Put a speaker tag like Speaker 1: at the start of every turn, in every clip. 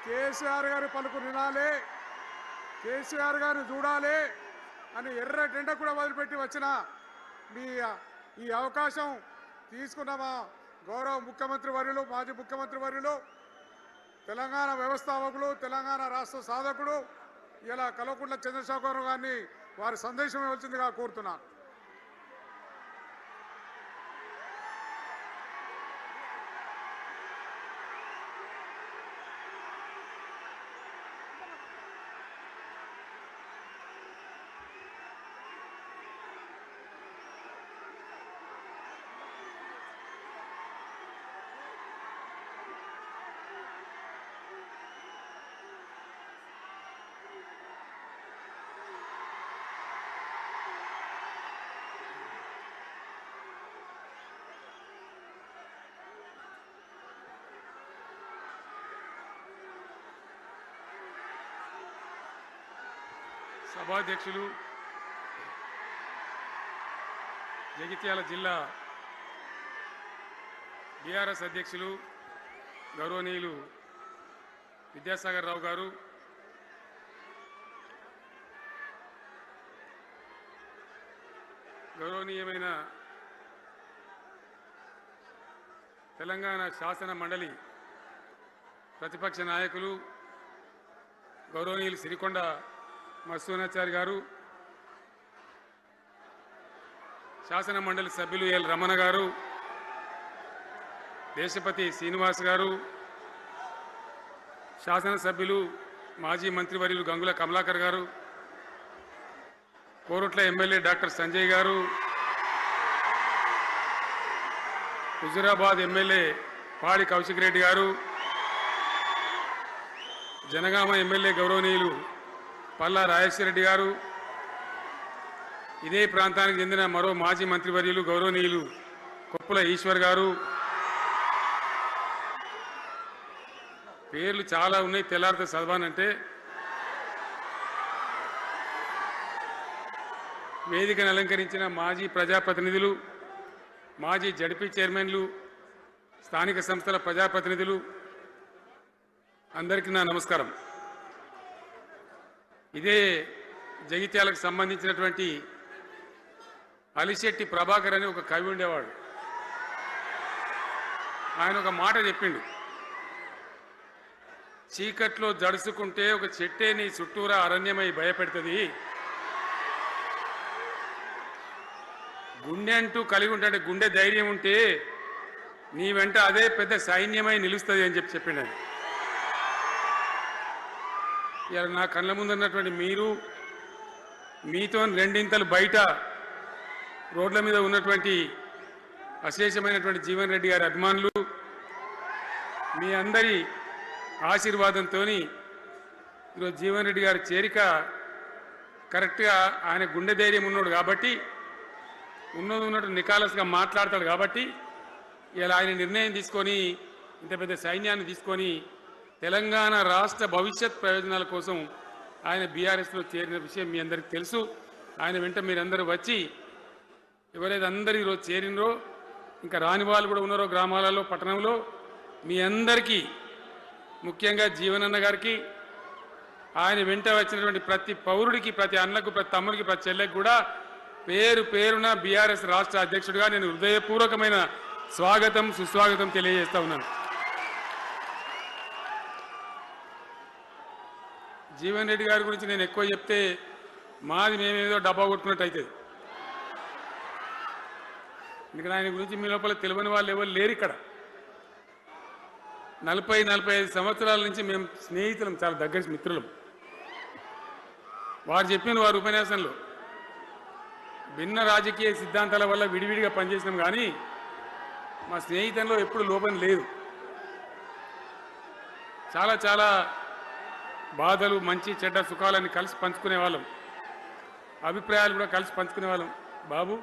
Speaker 1: కేసీఆర్ గారి పలుకు వినాలి, కేసీఆర్ గారిని చూడాలి అని ఎర్రటెండ కూడా వదిలిపెట్టి వచ్చిన మీ ఈ అవకాశం తీసుకున్న మా గౌరవ ముఖ్యమంత్రి వర్యులు, మాజీ ముఖ్యమంత్రి వర్యులు, తెలంగాణ వ్యవస్థాపకులు, తెలంగాణ రాష్ట్ర సాధకుడు ఇలా కల్వకుంట్ల చంద్రశేఖరరావు గారిని వారి సందేశం ఇవ్వాల్సిందిగా కోరుతున్నాను.
Speaker 2: సభాధ్యక్షులు, జగిత్యాల జిల్లా బీఆర్ఎస్ అధ్యక్షులు గౌరవనీయులు విద్యాసాగర్ రావు గారు, గౌరవనీయమైన తెలంగాణ శాసన మండలి ప్రతిపక్ష నాయకులు గౌరవనీయులు సిరికొండ మత్స్యోనాచారి గారు, శాసన మండలి సభ్యులు ఎల్ రమణ గారు, దేశపతి శ్రీనివాస్ గారు, శాసనసభ్యులు మాజీ మంత్రివర్యులు గంగుల కమలాకర్ గారు, కోరుట్ల ఎమ్మెల్యే డాక్టర్ సంజయ్ గారు, హుజురాబాద్ ఎమ్మెల్యే పాడి కౌశిక్ రెడ్డి గారు, జనగామ ఎమ్మెల్యే గౌరవనీయులు పల్లా రాజేశ్వర రెడ్డి గారు, ఇదే ప్రాంతానికి చెందిన మరో మాజీ మంత్రివర్యులు గౌరవనీయులు కొప్పుల ఈశ్వర్ గారు, పేర్లు చాలా ఉన్నాయి, తెల్లారితో చదవానంటే. వేదికను అలంకరించిన మాజీ ప్రజాప్రతినిధులు, మాజీ జడ్పీ చైర్మన్లు, స్థానిక సంస్థల ప్రజాప్రతినిధులు, అందరికీ నా నమస్కారం. ఇదే జగిత్యాలకు సంబంధించినటువంటి అలిశెట్టి ప్రభాకర్ అని ఒక కవి ఉండేవాడు. ఆయన ఒక మాట చెప్పిండు, చీకట్లో జడుసుకుంటే ఒక చెట్టే నీ చుట్టూరా అరణ్యమై భయపెడుతుంది, గుండె అంటూ కలిగి ఉంటే, గుండె ధైర్యం ఉంటే నీ వెంట అదే పెద్ద సైన్యమై నిలుస్తుంది అని చెప్పిండు. ఇలా నా కళ్ళ ముందున్నటువంటి మీరు, మీతో రెండింతలు బయట రోడ్ల మీద ఉన్నటువంటి అశేషమైనటువంటి జీవన్ రెడ్డి గారి అభిమానులు, మీ అందరి ఆశీర్వాదంతో ఈరోజు జీవన్ రెడ్డి గారి చేరిక కరెక్ట్గా ఆయన గుండె ధైర్యం ఉన్నాడు కాబట్టి, ఉన్నట్టు నికాలస్గా మాట్లాడతాడు కాబట్టి ఇలా ఆయన నిర్ణయం తీసుకొని ఇంత పెద్ద సైన్యాన్ని తీసుకొని తెలంగాణ రాష్ట్ర భవిష్యత్ ప్రయోజనాల కోసం ఆయన బీఆర్ఎస్లో చేరిన విషయం మీ అందరికీ తెలుసు. ఆయన వెంట మీరందరూ వచ్చి ఎవరైతే అందరూ ఈరోజు చేరినరో, ఇంకా రాని వాళ్ళు కూడా ఉన్నారో గ్రామాలలో, పట్టణంలో, మీ అందరికీ ముఖ్యంగా జీవనన్న గారికి, ఆయన వెంట వచ్చినటువంటి ప్రతి పౌరుడికి, ప్రతి అన్నకు, ప్రతి తమ్ముడికి, ప్రతి చెల్లెకి కూడా పేరు పేరున బీఆర్ఎస్ రాష్ట్ర అధ్యక్షుడిగా నేను హృదయపూర్వకమైన స్వాగతం, సుస్వాగతం తెలియజేస్తా ఉన్నాను. జీవన్ రెడ్డి గారి గురించి నేను ఎక్కువ చెప్తే మాది మేమేదో డబ్బా కొట్టుకున్నట్టు అవుతుంది. ఎందుకంటే ఆయన గురించి మీ లోపల తెలియని వాళ్ళు ఎవరు లేరు ఇక్కడ. 40-45 సంవత్సరాల నుంచి మేము స్నేహితులం, చాలా దగ్గర మిత్రులం. వారు చెప్పిన వారి ఉపన్యాసంలో భిన్న రాజకీయ సిద్ధాంతాల వల్ల విడివిడిగా పనిచేసినాం, కానీ మా స్నేహితంలో ఎప్పుడు లోపం లేదు. చాలా చాలా బాధలు, మంచి చెడ్డ సుఖాలని కలిసి పంచుకునే వాళ్ళం, అభిప్రాయాలు కూడా కలిసి పంచుకునే వాళ్ళం. బాబు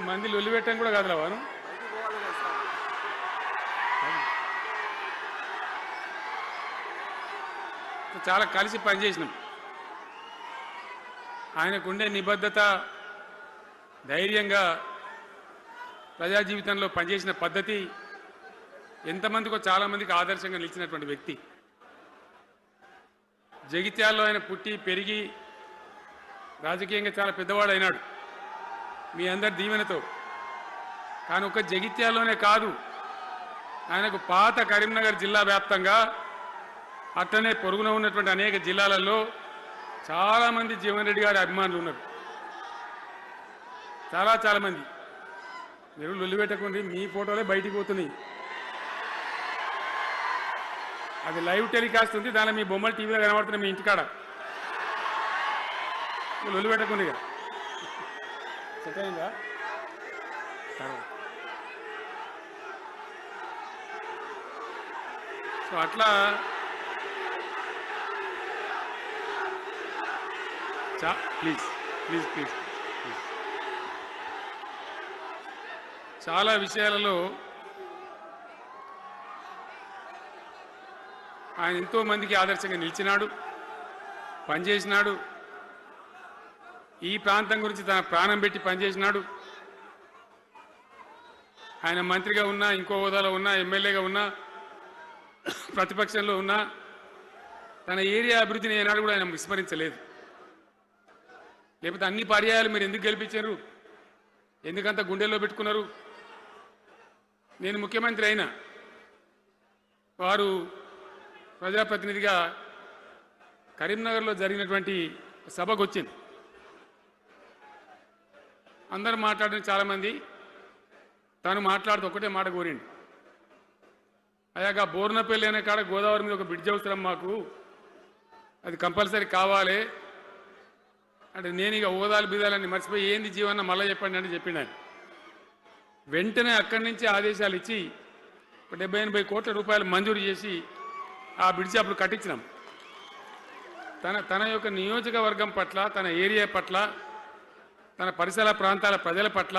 Speaker 2: మంది లొల్లి పెట్టడం కూడా కాదురా వారు. చాలా కలిసి పనిచేసినాం. ఆయనకుండే నిబద్ధత, ధైర్యంగా ప్రజా జీవితంలో పనిచేసిన పద్ధతి ఎంతమందికో చాలామందికి ఆదర్శంగా నిలిచినటువంటి వ్యక్తి. జగిత్యాల్లో ఆయన పుట్టి పెరిగి రాజకీయంగా చాలా పెద్దవాడు అయినాడు మీ అందరి దీవెనతో. కానీ ఒక జగిత్యాల్లోనే కాదు, ఆయనకు పాత కరీంనగర్ జిల్లా వ్యాప్తంగా అట్లనే పొరుగున ఉన్నటువంటి అనేక జిల్లాలలో చాలామంది జీవన్ రెడ్డి గారి అభిమానులు ఉన్నారు. చాలా మంది. మీరు లొల్లి పెట్టకండి, మీ ఫోటోలే బయటికి పోతున్నాయి. అది లైవ్ టెలికాస్ట్ ఉంది, దానిలో మీ బొమ్మలు టీవీలో కనబడుతున్నాయి మీ ఇంటికాడ. లొల్లి పెట్టకండి. ఇక సెట్ అయిందా? సో అట్లా ప్లీజ్ ప్లీజ్ ప్లీజ్ ప్లీజ్ చాలా విషయాలలో ఆయన ఎంతో మందికి ఆదర్శంగా నిలిచినాడు, పనిచేసినాడు. ఈ ప్రాంతం గురించి తన ప్రాణం పెట్టి పనిచేసినాడు. ఆయన మంత్రిగా ఉన్నా, ఇంకో హోదాలో ఉన్నా, ఎమ్మెల్యేగా ఉన్నా, ప్రతిపక్షంలో ఉన్నా తన ఏరియా అభివృద్ధిని ఏనాడు కూడా ఆయన విస్మరించలేదు. లేకపోతే అన్ని పర్యాయాలు మీరు ఎందుకు గెలిపించారు, ఎందుకంత గుండెల్లో పెట్టుకున్నారు? నేను ముఖ్యమంత్రి అయినా వారు ప్రజాప్రతినిధిగా కరీంనగర్లో జరిగినటువంటి సభకు వచ్చింది. అందరూ మాట్లాడిన చాలామంది, తాను మాట్లాడుతూ ఒకటే మాట కోరిండు. అయ్యాక బోర్నపల్లి అనే కాడ గోదావరి మీద ఒక బ్రిడ్జ్ అవసరం మాకు, అది కంపల్సరీ కావాలి అంటే నేను ఇక ఓదాలు బీదాలని మర్చిపోయి ఏంది జీవన్న మళ్ళీ చెప్పండి అని చెప్పిండు ఆయన. వెంటనే అక్కడి నుంచి ఆదేశాలు ఇచ్చి 70-80 కోట్ల రూపాయలు మంజూరు చేసి ఆ బ్రిడ్జి అప్పుడు కట్టించినాం. తన యొక్క నియోజకవర్గం పట్ల, తన ఏరియా పట్ల, తన పరిసర ప్రాంతాల ప్రజల పట్ల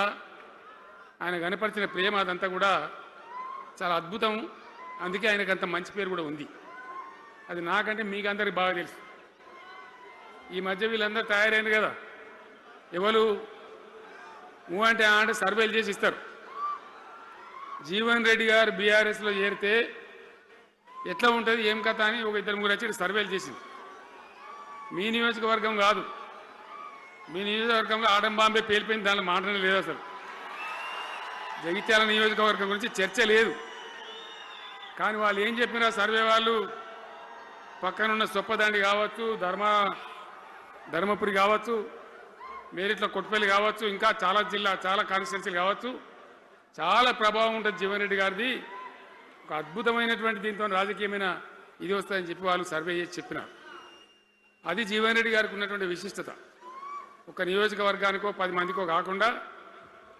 Speaker 2: ఆయన కనపరిచిన ప్రేమ అదంతా కూడా చాలా అద్భుతం. అందుకే ఆయనకు అంత మంచి పేరు కూడా ఉంది. అది నాకంటే మీకందరికి బాగా తెలుసు. ఈ మధ్య వీళ్ళందరూ తయారైన కదా, ఎవరు అంటే సర్వేలు చేసి ఇస్తారు. జీవన్ రెడ్డి గారు బీఆర్ఎస్లో చేరితే ఎట్లా ఉంటుంది ఏం కథ అని ఒక 2-3 వచ్చి సర్వేలు చేసింది. మీ నియోజకవర్గం కాదు, మీ నియోజకవర్గంలో ఆడంబాంబే పేలిపోయింది, దానిలో మాటనే లేదు. అసలు జగిత్యాల నియోజకవర్గం గురించి చర్చ లేదు. కానీ వాళ్ళు ఏం చెప్పినా సర్వే వాళ్ళు పక్కనున్న సొప్పదండి కావచ్చు, ధర్మపురి కావచ్చు, మేరిట్ల కొట్టుపల్లి కావచ్చు, ఇంకా చాలా కాన్స్టిట్యున్సీలు కావచ్చు, చాలా ప్రభావం ఉంటుంది జీవన్ రెడ్డి గారిది. ఒక అద్భుతమైనటువంటి దీంతో రాజకీయమైన ఇది వస్తుందని చెప్పి వాళ్ళు సర్వే చేసి చెప్పినారు. అది జీవన్ రెడ్డి గారికి ఉన్నటువంటి విశిష్టత. ఒక నియోజకవర్గానికో 10 మందికో కాకుండా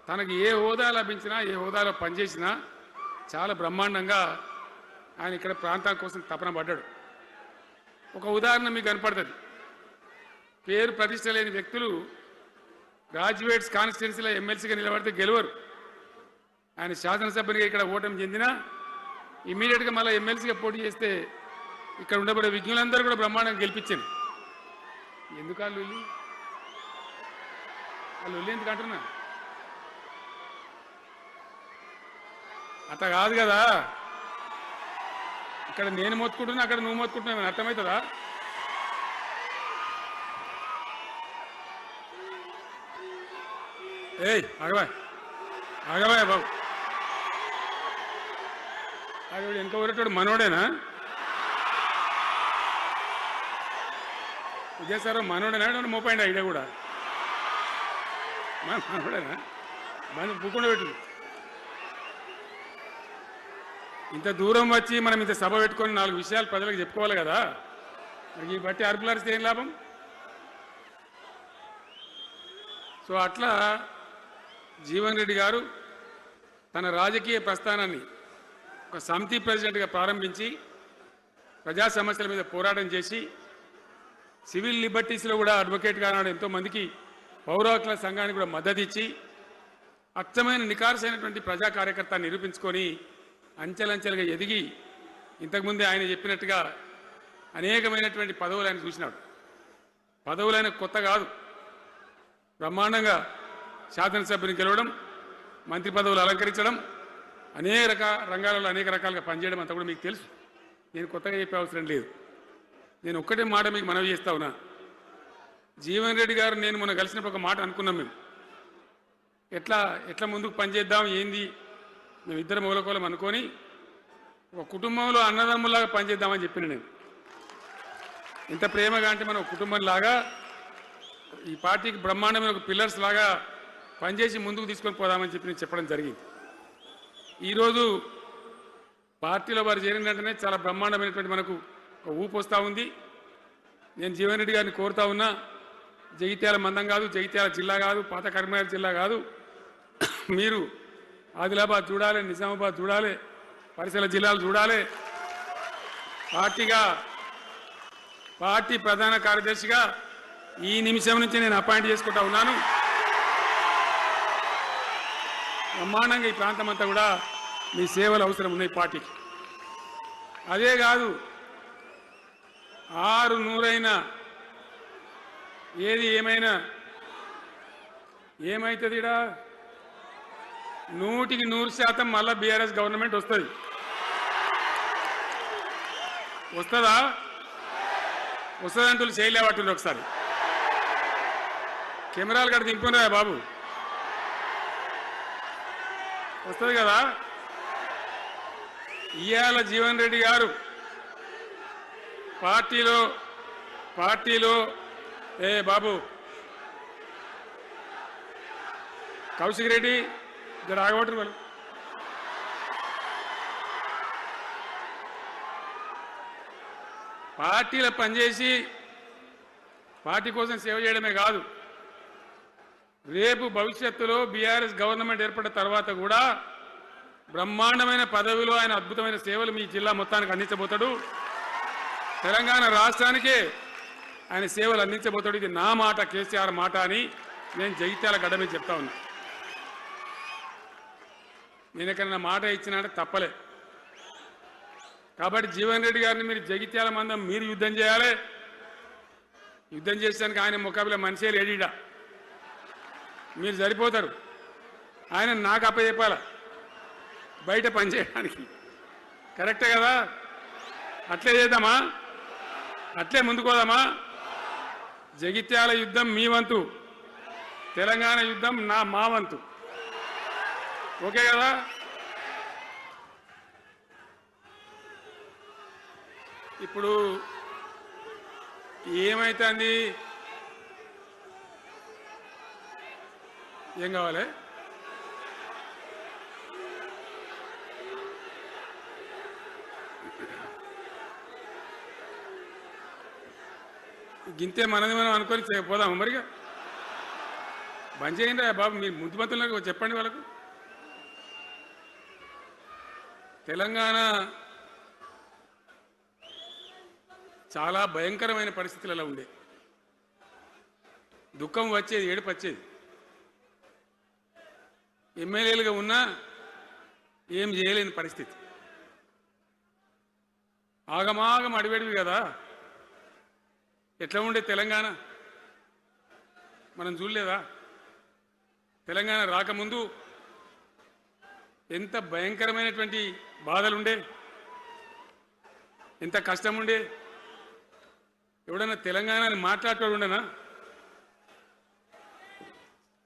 Speaker 2: తనకు ఏ హోదా లభించినా, ఏ హోదాలో పనిచేసినా చాలా బ్రహ్మాండంగా ఆయన ఇక్కడ ప్రాంతం కోసం తపన పడ్డాడు. ఒక ఉదాహరణ మీకు కనపడుతుంది. పేరు ప్రతిష్ట లేని వ్యక్తులు గ్రాడ్యుయేట్స్ కాన్స్టిట్యున్సీలో ఎమ్మెల్సీగా నిలబడితే గెలవరు. ఆయన శాసనసభ్యునిగా ఇక్కడ ఓటమి చెందినా ఇమీడియట్గా మళ్ళీ ఎమ్మెల్సీగా పోటీ చేస్తే ఇక్కడ ఉండబడే విజ్ఞులందరూ కూడా బ్రహ్మాండంగా గెలిపించారు. ఎందుకు వాళ్ళు ఎందుకు అంటున్నా? అట్లా కాదు కదా, ఇక్కడ నేను మొత్తుకుంటున్నా, అక్కడ నువ్వు మొత్తుకుంటున్నావు, అర్థమవుతుందా? ఏయ్ ఆగబాయ్ బాబు, ఆగ వెనక ఊరేటోడు మనోడేనా? విజయసారు మనోడేనా? మోపాయిండి ఐడియా కూడా మనోడేనా? మన పూకుండా పెట్టు. ఇంత దూరం వచ్చి మనం ఇంత సభ పెట్టుకొని 4 విషయాలు ప్రజలకు చెప్పుకోవాలి కదా. మరి ఈ బట్టి అరుపులారిస్తే ఏం లాభం? సో అట్లా జీవన్ రెడ్డి గారు తన రాజకీయ ప్రస్థానాన్ని ఒక సమితి ప్రెసిడెంట్గా ప్రారంభించి ప్రజా సమస్యల మీద పోరాటం చేసి సివిల్ లిబర్టీస్లో కూడా అడ్వకేట్గా నాడు ఎంతోమందికి పౌర హక్కుల సంఘానికి కూడా మద్దతు ఇచ్చి అచ్చమైన నికార్సైనటువంటి ప్రజా కార్యకర్త నిరూపించుకొని అంచెలంచెలుగా ఎదిగి ఇంతకుముందే ఆయన చెప్పినట్టుగా అనేకమైనటువంటి పదవులు ఆయన చూసినాడు. పదవులైన కొత్త కాదు, బ్రహ్మాండంగా శాసనసభ్యుని గెలవడం, మంత్రి పదవులు అలంకరించడం, అనేక రంగాలలో అనేక రకాలుగా పనిచేయడం అంతా కూడా మీకు తెలుసు. నేను కొత్తగా చెప్పే అవసరం లేదు. నేను ఒక్కటే మాట మీకు మనవి చేస్తా ఉన్నా. జీవన్ రెడ్డి గారు నేను మొన్న కలిసినప్పుడు ఒక మాట అనుకున్నాం. మేము ఎట్లా ముందుకు పనిచేద్దాం ఏంది, మేము ఇద్దరు మూలకోలం అనుకొని ఒక కుటుంబంలో అన్నదమ్ములాగా పనిచేద్దామని చెప్పిన నేను. ఇంత ప్రేమగా అంటే మనం కుటుంబంలాగా ఈ పార్టీకి బ్రహ్మాండమైన ఒక పిల్లర్స్ లాగా పనిచేసి ముందుకు తీసుకొని పోదామని చెప్పి నేను చెప్పడం జరిగింది. ఈరోజు పార్టీలో వారు చేరిన వెంటనే చాలా బ్రహ్మాండమైనటువంటి మనకు ఒక ఊపు వస్తూ ఉంది. నేను జీవన్ రెడ్డి గారిని కోరుతా ఉన్నా, జగిత్యాల మందం కాదు, జగిత్యాల జిల్లా కాదు, పాత కరీంనగర్ జిల్లా కాదు, మీరు ఆదిలాబాద్ చూడాలి, నిజామాబాద్ చూడాలి, పరిసర జిల్లాలు చూడాలి. పార్టీ ప్రధాన కార్యదర్శిగా ఈ నిమిషం నుంచి నేను అపాయింట్ చేసుకుంటా ఉన్నాను. బ్రహ్మాండంగా ఈ ప్రాంతం అంతా కూడా మీ సేవలు అవసరం ఉన్నాయి పార్టీకి. అదే కాదు, 600 ఏది ఏమైనా ఏమవుతుంది, 100% మళ్ళా బీఆర్ఎస్ గవర్నమెంట్ వస్తుంది. వస్తుందా? వస్తుందంటూ చేయలేవట్టుంది. ఒకసారి కెమెరాలు కడ దింపున్నారా బాబు? వస్తుంది కదా. ఇవాళ జీవన్ రెడ్డి గారు పార్టీలో బాబు కౌశిక్ రెడ్డి ఇక్కడ ఆగబట్టరు వాళ్ళు. పార్టీలో పనిచేసి పార్టీ కోసం సేవ చేయడమే కాదు, రేపు భవిష్యత్తులో బీఆర్ఎస్ గవర్నమెంట్ ఏర్పడిన తర్వాత కూడా బ్రహ్మాండమైన పదవిలో ఆయన అద్భుతమైన సేవలు మీ జిల్లా మొత్తానికి అందించబోతాడు. తెలంగాణ రాష్ట్రానికే ఆయన సేవలు అందించబోతాడు. ఇది నా మాట, కేసీఆర్ మాట అని నేను జగిత్యాల గడ్డ మీద చెప్తా ఉన్నా. నేను ఎక్కడన్నా మాట ఇచ్చినంటే తప్పలే. కాబట్టి జీవన్ రెడ్డి గారిని మీరు జగిత్యాల మందం మీరు యుద్ధం చేయాలి. యుద్ధం చేసేదానికి ఆయన ముఖాబిల మనిషే లేడీడా, మీరు సరిపోతారు. ఆయన నాకు అప్పచెప్పాల బయట పనిచేయడానికి. కరెక్టే కదా? అట్లే చేద్దామా? అట్లే ముందుకోదామా? జగిత్యాల యుద్ధం మీ వంతు, తెలంగాణ యుద్ధం మా వంతు. ఓకే కదా? ఇప్పుడు ఏమైతుంది? ఏం కావాలి? గింతే మనది మనం అనుకొని పోదాము. మరిగా బంద్ చేయండి బాబు. మీరు ముద్దుమంతులకు చెప్పండి వాళ్ళకు. తెలంగాణ చాలా భయంకరమైన పరిస్థితులలో ఉండే. దుఃఖం వచ్చేది, ఏడుపు వచ్చేది. ఎమ్మెల్యేలుగా ఉన్నా ఏం చేయలేని పరిస్థితి. ఆగమాగం అడివేడివి కదా. ఎట్లా ఉండే తెలంగాణ మనం చూడలేదా? తెలంగాణ రాకముందు ఎంత భయంకరమైనటువంటి బాధలుండే, ఎంత కష్టం ఉండే. ఎవడన్నా తెలంగాణని మాట్లాడేవాడు ఉండనా?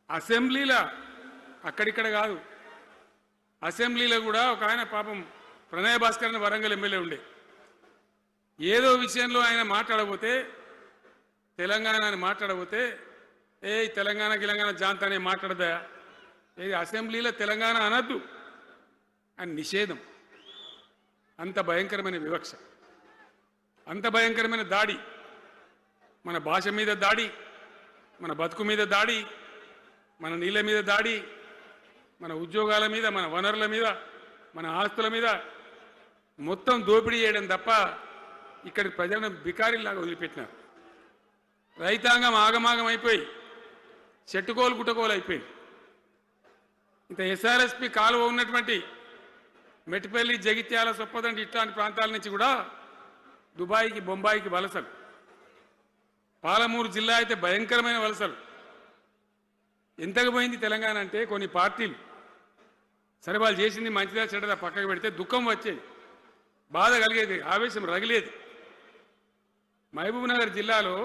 Speaker 2: అసెంబ్లీలో, అక్కడిక్కడ కాదు, అసెంబ్లీలో కూడా ఒక ఆయన పాపం ప్రణయ భాస్కర్ అని వరంగల్ ఎమ్మెల్యే ఉండే. ఏదో విషయంలో ఆయన మాట్లాడబోతే, తెలంగాణని మాట్లాడబోతే, తెలంగాణ గిలంగాణ జాంతానే మాట్లాడదా, ఏది అసెంబ్లీలో తెలంగాణ అనద్దు అని నిషేధం. అంత భయంకరమైన వివక్ష, అంత భయంకరమైన దాడి. మన భాష మీద దాడి, మన బతుకు మీద దాడి, మన నీళ్ళ మీద దాడి, మన ఉద్యోగాల మీద, మన వనరుల మీద, మన ఆస్తుల మీద మొత్తం దోపిడీ చేయడం తప్ప ఇక్కడి ప్రజలను బికారీలాగా వదిలిపెట్టినారు. రైతాంగం ఆగమాగం అయిపోయి చెట్టుకోలు గుట్టకోలు అయిపోయింది. ఇంత ఎస్ఆర్ఎస్పి కాలువ ఉన్నటువంటి మెట్టిపల్లి, జగిత్యాల, సొప్పదండి ఇట్లాంటి ప్రాంతాల నుంచి కూడా దుబాయ్కి, బొంబాయికి వలసలు. పాలమూరు జిల్లా అయితే భయంకరమైన వలసలు. ఎంతకు పోయింది తెలంగాణ అంటే కొన్ని పార్టీలు సరే వాళ్ళు చేసింది మంచిదా చెడ్డదా పక్కకు పెడితే దుఃఖం వచ్చేది, బాధ కలిగేది, ఆవేశం రగిలేది. మహబూబ్నగర్ జిల్లాలో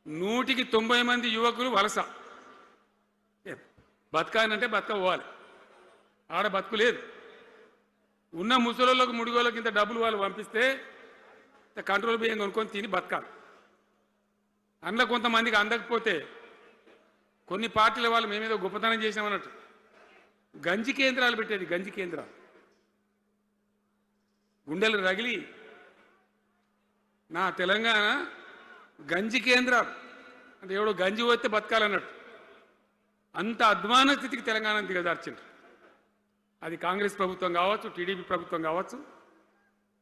Speaker 2: 190 మంది యువకులు వలస. బతకానంటే బతకపోవాలి, ఆడ బతుకు లేదు. ఉన్న ముసలోళ్ళకు ముడిగోళ్ళకి ఇంత డబ్బులు వాళ్ళు పంపిస్తే కంట్రోల్ బియ్యం కొనుక్కొని తిని బతకాలి. అందులో కొంతమందికి అందకపోతే కొన్ని పార్టీల వాళ్ళు మేమేదో గొప్పతనం చేసామన్నట్టు గంజి కేంద్రాలు పెట్టేది. గంజి కేంద్రాలు గుండెలు రగిలి నా తెలంగాణ గంజి కేంద్రాలు అంటే ఎవడో గంజి పోతే బతకాలన్నట్టు అంత అధ్వాన స్థితికి తెలంగాణ దిగజార్చింది. అది కాంగ్రెస్ ప్రభుత్వం కావచ్చు, టీడీపీ ప్రభుత్వం కావచ్చు.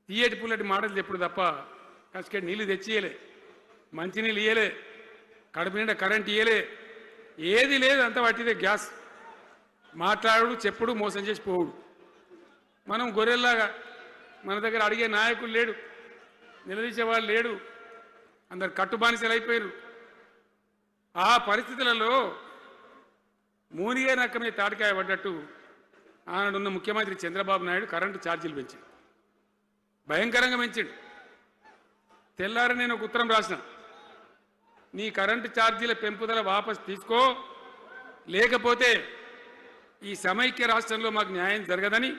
Speaker 2: తీయటి పుల్లటి మాటలు చెప్పుడు తప్ప కసుకేటి నీళ్లు తెచ్చియలే, మంచినీళ్ళు ఇయ్యలే, కడుపు నిండా కరెంట్ ఇయ్యలే, ఏది లేదు. అంత పట్టిదే గ్యాస్. మాట్లాడు, చెప్పుడు, మోసం చేసి పోవుడు. మనం గొర్రెల్లాగా మన దగ్గర అడిగే నాయకులు లేడు, నిలదీసేవాళ్ళు లేడు, అందరు కట్టుబానిసలు అయిపోయారు. ఆ పరిస్థితులలో మూనిగే నక్క మీద తాటికాయ పడ్డట్టు ఆనాడున్న ముఖ్యమంత్రి చంద్రబాబు నాయుడు కరెంటు ఛార్జీలు పెంచాడు, భయంకరంగా పెంచాడు. తెల్లారి నేను ఒక ఉత్తరం రాసిన, నీ కరెంటు ఛార్జీల పెంపుదల వాపసు తీసుకో, లేకపోతే ఈ సమైక్య రాష్ట్రంలో మాకు న్యాయం జరగదని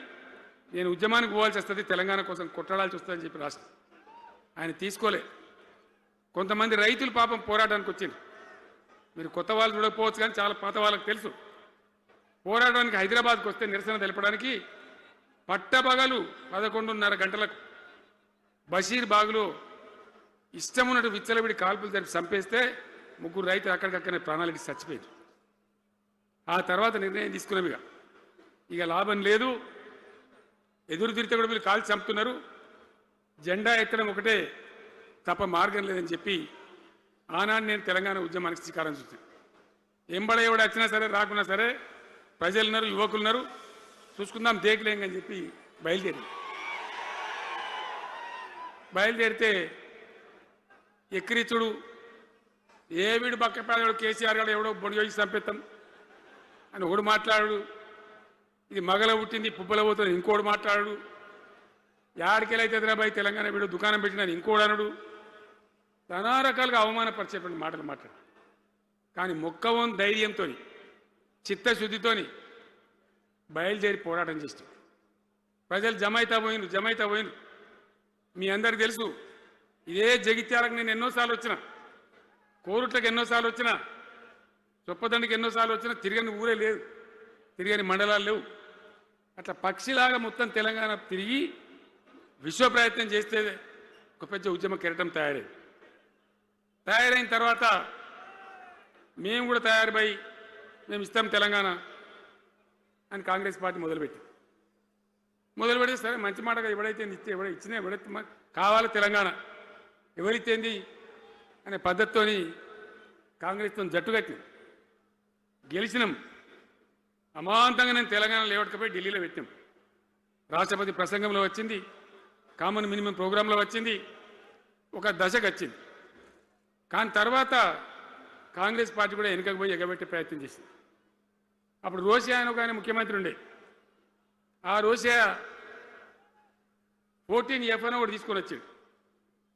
Speaker 2: నేను ఉద్యమానికి పోవాల్సి వస్తుంది, తెలంగాణ కోసం కొట్టడాల్సి వస్తుందని చెప్పి రాష్ట్రం. ఆయన తీసుకోలే. కొంతమంది రైతులు పాపం పోరాటానికి వచ్చింది. మీరు కొత్త వాళ్ళు చూడకపోవచ్చు కానీ చాలా పాత వాళ్ళకి తెలుసు. పోరాటానికి హైదరాబాద్కి వస్తే నిరసన తెలపడానికి పట్టబగలు 11:30 గంటలకు బషీర్ బాగులో ఇష్టం ఉన్నట్టు విచ్చలవిడి కాల్పులు జరిపి చంపేస్తే 3 రైతులు అక్కడికక్కడనే ప్రాణాలకి చచ్చిపోయారు. ఆ తర్వాత నిర్ణయం తీసుకున్నాం, ఇక లాభం లేదు, ఎదురు తిరిగితే కూడా వీళ్ళు కాల్చి చంపుతున్నారు, జెండా ఎత్తడం ఒకటే తప్ప మార్గం లేదని చెప్పి ఆనాడు నేను తెలంగాణ ఉద్యమానికి శ్రీకారం చుట్టాను. ఎంబడ ఎవడ వచ్చినా సరే రాకున్నా సరే ప్రజలున్నారు, యువకులున్నారు, చూసుకుందాం దేకలేం అని చెప్పి బయలుదేరితే ఎక్కిరిచుడు, ఏ వీడు బక్కపాడు కేసీఆర్ గారు ఎవడో బొడి చేసి చంపేస్తాం అని ఒకడు మాట్లాడు, ఇది మగల పుట్టింది పుబ్బల పోతుంది ఇంకోడు మాట్లాడు, యాడికెళ్ళైతే హైదరాబాద్ తెలంగాణ వీడు దుకాణం పెట్టినని ఇంకోడు అనుడు, నానా రకాలుగా అవమానపరిచేటువంటి మాటలు మాట్లాడు. కానీ మొక్కవం ధైర్యంతో చిత్తశుద్ధితోని బయలుదేరి పోరాటం చేస్తాం. ప్రజలు జమైతా పోయిను. మీ అందరికి తెలుసు, ఇదే జగిత్యాలకు నేను ఎన్నోసార్లు వచ్చిన, కోరుట్లకు ఎన్నోసార్లు వచ్చిన, చొప్పదండికి ఎన్నోసార్లు వచ్చినా తిరగని ఊరే లేదు, తిరగని మండలాలు లేవు. అట్లా పక్షిలాగా మొత్తం తెలంగాణ తిరిగి విశ్వ ప్రయత్నం చేస్తే ఒక పెద్ద ఉద్యమ కెరటం తయారైన తర్వాత మేము కూడా తయారుపై మేము ఇస్తాం తెలంగాణ అని కాంగ్రెస్ పార్టీ మొదలుపెడితే సరే మంచి మాటగా ఎవడైతే ఇస్తే ఇచ్చినా ఎవడైతే కావాలి తెలంగాణ ఎవరితేంది అనే పద్ధతితోని కాంగ్రెస్తో జట్టుగట్టినాం, గెలిచినాం. అమాంతంగా నేను తెలంగాణ లేవట్టుకపోయి ఢిల్లీలో పెట్టాం. రాష్ట్రపతి ప్రసంగంలో వచ్చింది, కామన్ మినిమం ప్రోగ్రాంలో వచ్చింది, ఒక దశకు వచ్చింది. కానీ తర్వాత కాంగ్రెస్ పార్టీ కూడా వెనుకకు పోయి ఎగబెట్టే ప్రయత్నం చేసింది. అప్పుడు రోషియా అని ఒక ఆయన ముఖ్యమంత్రి ఉండే, ఆ రోషియా 14F అని ఒకటి తీసుకొని వచ్చాడు.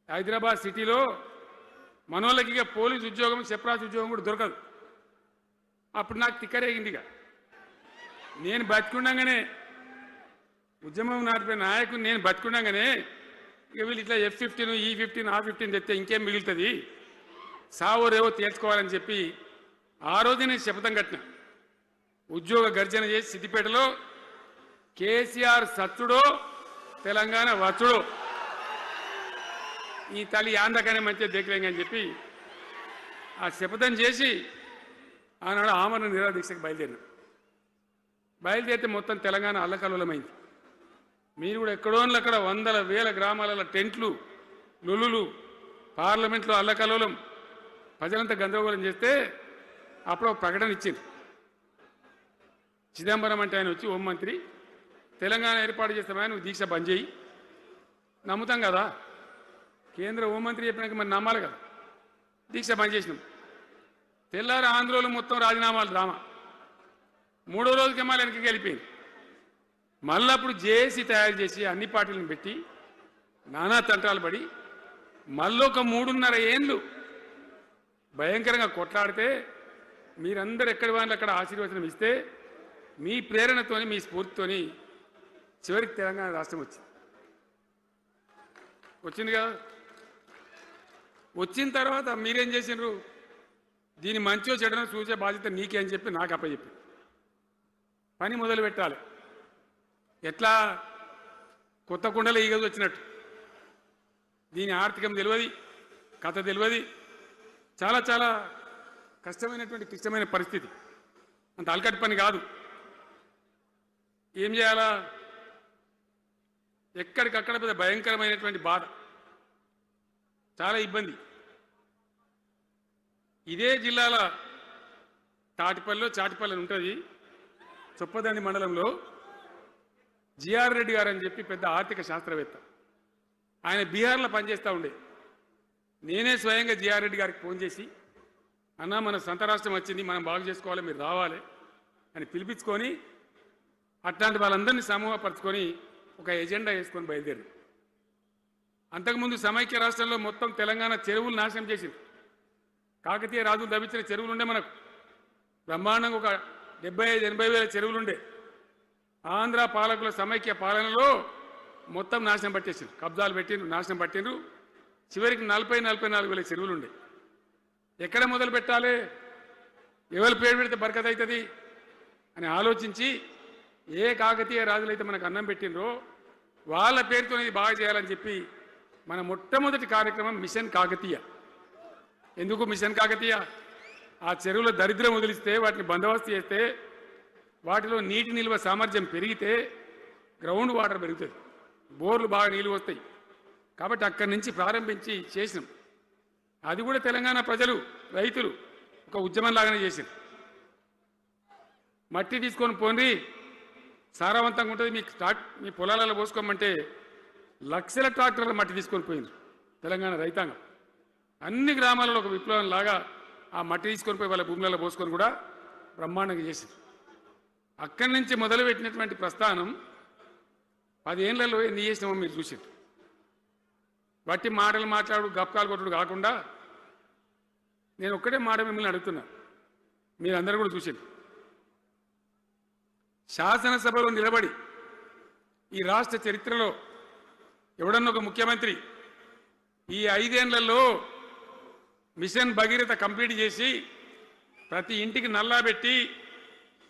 Speaker 2: హైదరాబాద్ సిటీలో మనోళ్ళకి ఇక పోలీసు ఉద్యోగం, సెప్రాస్ ఉద్యోగం కూడా దొరకదు. అప్పుడు నాకు తిక్కరేగిందిగా, నేను బతికుండగానే ఉద్యమం నాటిపోయిన నాయకుని నేను బతికుండగానే ఇక వీళ్ళు ఇట్లా F-15 E-15 A-15 తెస్తే ఇంకేం మిగులుతుంది, సావో రేవో తేల్చుకోవాలని చెప్పి ఆ రోజు నేను శపథం కట్టిన. ఉద్యోగ గర్జన చేసి సిద్దిపేటలో కేసీఆర్ సచ్చుడో తెలంగాణ వచ్చుడో, ఈ తల్లి ఆంధ్రకనే మంచిగా దేకలేంగని చెప్పి ఆ శపథం చేసి ఆనాడు ఆమరణ నిరాదీక్షకు బయలుదేరితే మొత్తం తెలంగాణ అల్లకల్లోలమైంది. మీరు కూడా ఎక్కడోన్లు అక్కడ 100,000 గ్రామాలలో టెంట్లు, లొల్లులు, పార్లమెంట్లో అల్లకల్లోలం, ప్రజలంతా గందరగోళం చేస్తే అప్పుడు ఒక ప్రకటన ఇచ్చింది. చిదంబరం అంటే ఆయన వచ్చి హోంమంత్రి, తెలంగాణ ఏర్పాటు చేస్తామని నువ్వు దీక్ష బంద్ చేయి. నమ్ముతాం కదా, కేంద్ర హోంమంత్రి చెప్పినాక మరి నమ్మాలి కదా. దీక్ష బంద్ చేసినాం. తెల్లారి ఆంధ్రోలు మొత్తం రాజీనామాలు డ్రామా. మూడో రోజుకి మళ్ళీ వెనక్కి వెళ్ళిపోయింది. మళ్ళీ అప్పుడు జేఏసీ తయారు చేసి అన్ని పార్టీలను పెట్టి నానా తంటాలు పడి మళ్ళీ ఒక 3.5 ఏళ్ళు భయంకరంగా కొట్లాడితే మీరందరూ ఎక్కడి వాళ్ళు అక్కడ ఆశీర్వచనం ఇస్తే మీ ప్రేరణతోని మీ స్ఫూర్తితోని చివరికి తెలంగాణ రాష్ట్రం వచ్చింది కదా. వచ్చిన తర్వాత మీరేం చేసినారు? దీని మంచో చెడనో చూసే బాధ్యత నీకే అని చెప్పి నాకు అప్పచెప్పి పని మొదలు పెట్టాలి. ఎట్లా కొత్త కుండలో ఈగ వచ్చినట్టు. దీని ఆర్థికం తెలియదు, కథ తెలియదు. చాలా చాలా కష్టమైనటువంటి క్లిష్టమైన పరిస్థితి. అంత అలకటి పని కాదు. ఏం చేయాలా? ఎక్కడికక్కడ పెద్ద భయంకరమైనటువంటి బాధ, చాలా ఇబ్బంది. ఇదే జిల్లాల చాటిపల్లి ఉంటుంది, చొప్పదండి మండలంలో జిఆర్ రెడ్డి గారు అని చెప్పి పెద్ద ఆర్థిక శాస్త్రవేత్త. ఆయన బీహార్లో పనిచేస్తూ ఉండే. నేనే స్వయంగా జిఆర్ రెడ్డి గారికి ఫోన్ చేసి, అన్నా మన సొంత రాష్ట్రం వచ్చింది, మనం బాగు చేసుకోవాలి, మీరు రావాలి అని పిలిపించుకొని అట్లాంటి వాళ్ళందరినీ సమూహపరచుకొని ఒక ఎజెండా వేసుకొని బయలుదేరి. అంతకుముందు సమైక్య రాష్ట్రంలో మొత్తం తెలంగాణ చెరువులు నాశనం చేసింది. కాకతీయ రాజులు తవ్వించిన చెరువులు ఉండే మనకు బ్రహ్మాండంగా ఒక 75-80 వేల చెరువులు ఉండే. ఆంధ్ర పాలకుల సమైక్య పాలనలో మొత్తం నాశనం పట్టేసిండ్రు, కబ్జాలు పెట్టిండ్రు, నాశనం పట్టిండ్రు. చివరికి 40-44 వేల చెరువులు ఉండే. ఎక్కడ మొదలు పెట్టాలి, ఎవరి పేరు పెడితే బరకత అవుతుంది అని ఆలోచించి ఏ కాకతీయ రాజులైతే మనకు అన్నం పెట్టినరో వాళ్ళ పేరుతో ఇది బాగా చేయాలని చెప్పి మన మొట్టమొదటి కార్యక్రమం మిషన్ కాకతీయ. ఎందుకు మిషన్ కాకతీయ? ఆ చెరువుల దరిద్రం వదిలిస్తే, వాటిని బందోబస్తు చేస్తే, వాటిలో నీటి నిల్వ సామర్థ్యం పెరిగితే గ్రౌండ్ వాటర్ పెరుగుతుంది, బోర్లు బాగా నీళ్ళు వస్తాయి. కాబట్టి అక్కడి నుంచి ప్రారంభించి చేసినాం. అది కూడా తెలంగాణ ప్రజలు, రైతులు ఒక ఉద్యమంలాగానే చేశారు. మట్టి తీసుకొని పోండి, సారవంతంగా ఉంటుంది, మీ పొలాలలో పోసుకోమంటే లక్షల ట్రాక్టర్ల మట్టి తీసుకొని పోయింది తెలంగాణ రైతాంగం. అన్ని గ్రామాలలో ఒక విప్లవం లాగా ఆ మట్టి తీసుకొని పోయి వాళ్ళ భూములలో పోసుకొని కూడా బ్రహ్మాండంగా చేసింది. అక్కడి నుంచి మొదలుపెట్టినటువంటి ప్రస్థానం 10 ఏళ్లలో ఎన్ని చేసినామో మీరు చూసారు. వట్టి మాటలు మాట్లాడు, గప్కాలు కొట్టుడు కాకుండా నేను ఒక్కటే మాట మిమ్మల్ని అడుగుతున్నా, మీరందరూ కూడా చూసారు. శాసనసభలో నిలబడి ఈ రాష్ట్ర చరిత్రలో ఎవడన్నా ఒక ముఖ్యమంత్రి ఈ 5 ఏళ్లలో మిషన్ భగీరథ కంప్లీట్ చేసి ప్రతి ఇంటికి నల్లా పెట్టి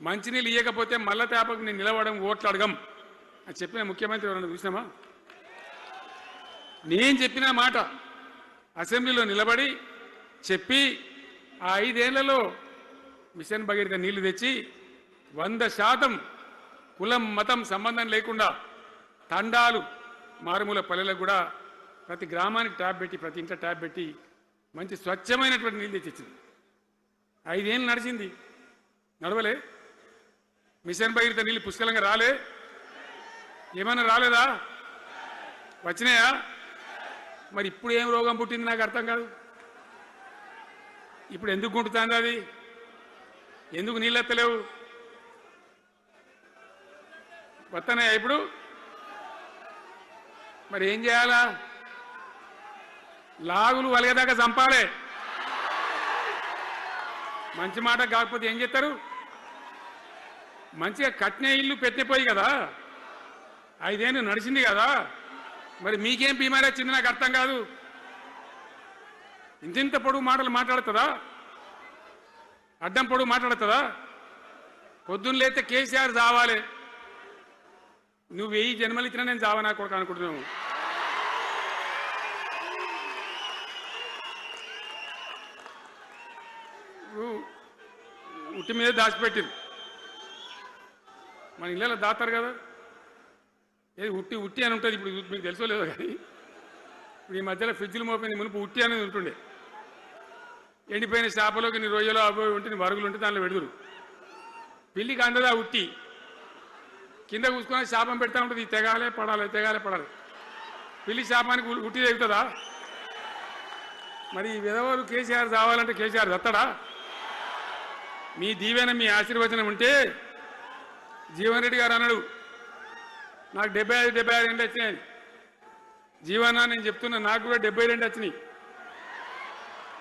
Speaker 2: మంచినీళ్ళు ఇవ్వకపోతే మల్ల తేపకు నేను నిలవడం, ఓట్లు అడగం అని చెప్పిన ముఖ్యమంత్రి ఎవరన్నా చూసినామా? నేను చెప్పిన మాట అసెంబ్లీలో నిలబడి చెప్పి ఆ 5 ఏళ్లలో మిషన్ భగీరథ నీళ్లు తెచ్చి 100% కులం మతం సంబంధం లేకుండా తండాలు మారుమూల పల్లెలకు కూడా ప్రతి గ్రామానికి ట్యాప్ పెట్టి, ప్రతి ఇంట్లో ట్యాప్ పెట్టి మంచి స్వచ్ఛమైనటువంటి నీళ్ళు తెచ్చిచ్చింది. 5 ఏళ్ళు నడిచింది, నడవలే. మిషన్ భగీరథ నీళ్ళు పుష్కలంగా రాలే? ఏమన్నా రాలేదా? వచ్చినాయా? మరి ఇప్పుడు ఏం రోగం పుట్టింది నాకు అర్థం కాదు. ఇప్పుడు ఎందుకు గుంటుతుంది అది? ఎందుకు నీళ్ళు ఎత్తలేవు? వస్తున్నాయా ఇప్పుడు? మరి ఏం చేయాలా? లాగులు వలగదాకా చంపాలే. మంచి మాట కాకపోతే ఏం చేస్తారు? మంచిగా కట్టిన ఇల్లు పెట్టిపోయి కదా, 5 ఏళ్ళు నడిచింది కదా, మరి మీకేం బీమారీ వచ్చింది నాకు అర్థం కాదు. ఇంత పొడుగు మాటలు మాట్లాడుతుందా? అడ్డం పొడుగు మాట్లాడుతుందా? పొద్దున్న లేతే కేసీఆర్ చావాలి, నువ్వు 1000 జన్మలు ఇచ్చినా నేను చావనా కొడుకు అనుకుంటున్నావు. ఉట్టి మీద దాచిపెట్టిరు, మన ఇళ్ళలో దాతారు కదా. ఏది ఉట్టి ఉట్టి అని ఉంటుంది. ఇప్పుడు మీకు తెలుసో లేదో కానీ ఇప్పుడు ఈ మధ్యలో ఫ్రిడ్జ్లు మోపింది, మునుపు ఉట్టి అనేది ఉంటుండే. ఎండిపోయిన చేపలోకి నీ రొయ్యలో అవి ఉంటుంది, వరుగులు ఉంటే దాంట్లో పెడుదురు. పిల్లికి అందదా ఉట్టి, కింద కూసుకొని శాపం పెడతా ఉంటుంది, తెగాలే పడాలి, తెగాలే పడాలి. పిల్లి శాపానికి ఉట్టి తెగుతుందా? మరి ఈ విధవారు కేసీఆర్ చావాలంటే కేసీఆర్ దత్తడా? మీ దీవెన మీ ఆశీర్వచనం ఉంటే జీవన్ రెడ్డి గారు అన్నాడు నాకు 75 ఏళ్ళు వచ్చినాయి. జీవన నేను చెప్తున్నా నాకు కూడా 72 వచ్చినాయి.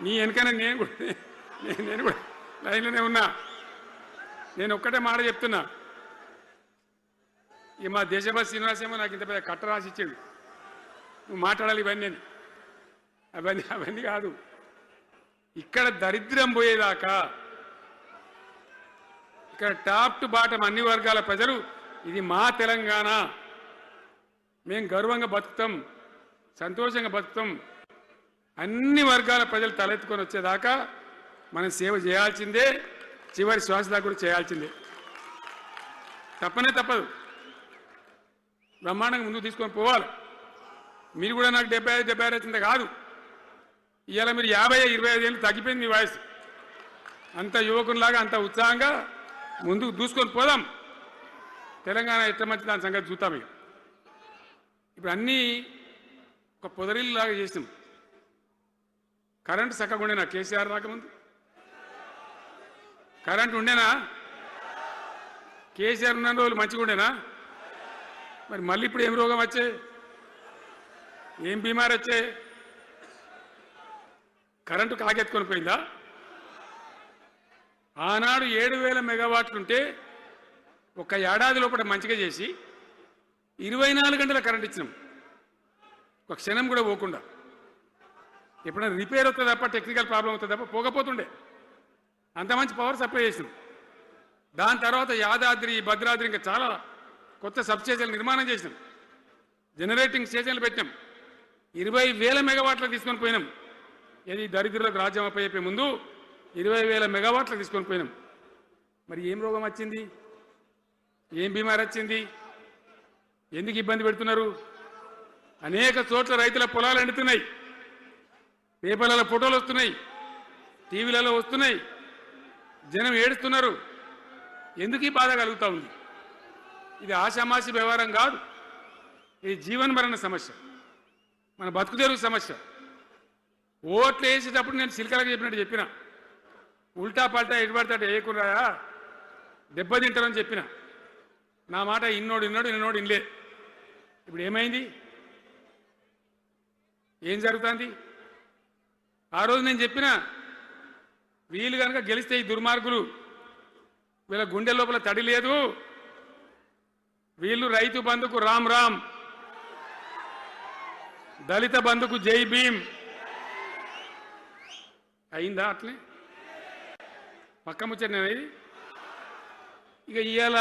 Speaker 2: నీ వెనకనే నేను కూడా లైన్లోనే ఉన్నా. నేను ఒక్కటే మాట చెప్తున్నా, ఇక మా దేశభక్తి శ్రీనివాసేమో నాకు ఇంత పెద్ద కట్ట రాసి ఇచ్చాడు, నువ్వు మాట్లాడాలి ఇవన్నీ అని. అవన్నీ కాదు, ఇక్కడ దరిద్రం పోయేదాకా ఇక్కడ టాప్ టు బాటం అన్ని వర్గాల ప్రజలు ఇది మా తెలంగాణ, మేము గర్వంగా బతుకుతాం, సంతోషంగా బతుకుతాం, అన్ని వర్గాల ప్రజలు తలెత్తుకొని వచ్చేదాకా మనం సేవ చేయాల్సిందే, చివరి శ్వాస దాకా కూడా చేయాల్సిందే, తప్పనే తప్పదు. బ్రహ్మాండంగా ముందుకు తీసుకొని పోవాలి. మీరు కూడా నాకు 75 వచ్చింది కాదు, ఇవాళ మీరు 50-25 ఏళ్ళు తగ్గిపోయింది మీ వయసు. అంత యువకునిలాగా అంత ఉత్సాహంగా ముందుకు దూసుకొని పోదాం. తెలంగాణ ఎట్లా మంచి దాని సంగతి చూద్దాం. ఇప్పుడు అన్నీ ఒక పొదరిల్లాగా చేసినాం. కరెంటు చక్కగా ఉండేనా కేసీఆర్ రాకముందు? కరెంటు ఉండేనా? కేసీఆర్ ఉన్న రోజులు మంచిగా ఉండేనా? మరి మళ్ళీ ఇప్పుడు ఏం రోగం వచ్చే, ఏం బీమారు వచ్చే? కరెంటు కాకెత్తుకొని పోయిందా? ఆనాడు 7,000 మెగావాట్లు ఉంటే ఒక ఏడాది లోపల మంచిగా చేసి 24 గంటల కరెంట్ ఇచ్చినాం, ఒక క్షణం కూడా పోకుండా. ఎప్పుడైనా రిపేర్ అవుతుంది తప్ప, టెక్నికల్ ప్రాబ్లం అవుతుంది తప్ప పోకపోతుండే, అంత మంచి పవర్ సప్లై చేసినాం. దాని తర్వాత యాదాద్రి, భద్రాద్రి ఇంకా చాలా కొత్త సబ్స్టేషన్లు నిర్మాణం చేసినాం, జనరేటింగ్ స్టేషన్లు పెట్టినాం, 20,000 మెగావాట్లు తీసుకొని పోయినాం. ఇది దరిద్రులకు రాజ్యం అప్పయ్యే ముందు 20,000 మెగావాట్లు తీసుకొని పోయినాం. మరి ఏం రోగం వచ్చింది, ఏం బీమారి వచ్చింది, ఎందుకు ఇబ్బంది పెడుతున్నారు? అనేక చోట్ల రైతుల పొలాలు ఎండుతున్నాయి, పేపర్లలో ఫోటోలు వస్తున్నాయి, టీవీలలో వస్తున్నాయి, జనం ఏడుస్తున్నారు. ఎందుకు ఈ బాధ కలుగుతూ ఉంది? ఇది ఆషామాషి వ్యవహారం కాదు, ఇది జీవన్మరణ సమస్య, మన బతుకు తెరుగు సమస్య. ఓట్లు వేసేటప్పుడు నేను సిల్కలకు చెప్పినట్టు చెప్పిన, ఉల్టా పల్టా ఎటుపడతాడు వేయకురాయా దెబ్బతింటారని చెప్పిన. నా మాట ఇన్నోడు ఇనలే. ఇప్పుడు ఏమైంది, ఏం జరుగుతుంది? ఆ రోజు నేను చెప్పిన, వీళ్ళు కనుక గెలిస్తే ఈ దుర్మార్గులు, వీళ్ళ గుండె లోపల తడి లేదు, వీళ్ళు రైతు బంధుకు రామ్ రామ్, దళిత బంధుకు జై భీమ్. అయిందా? అట్లే పక్క ముచ్చట ఇది. ఇక ఇవాళ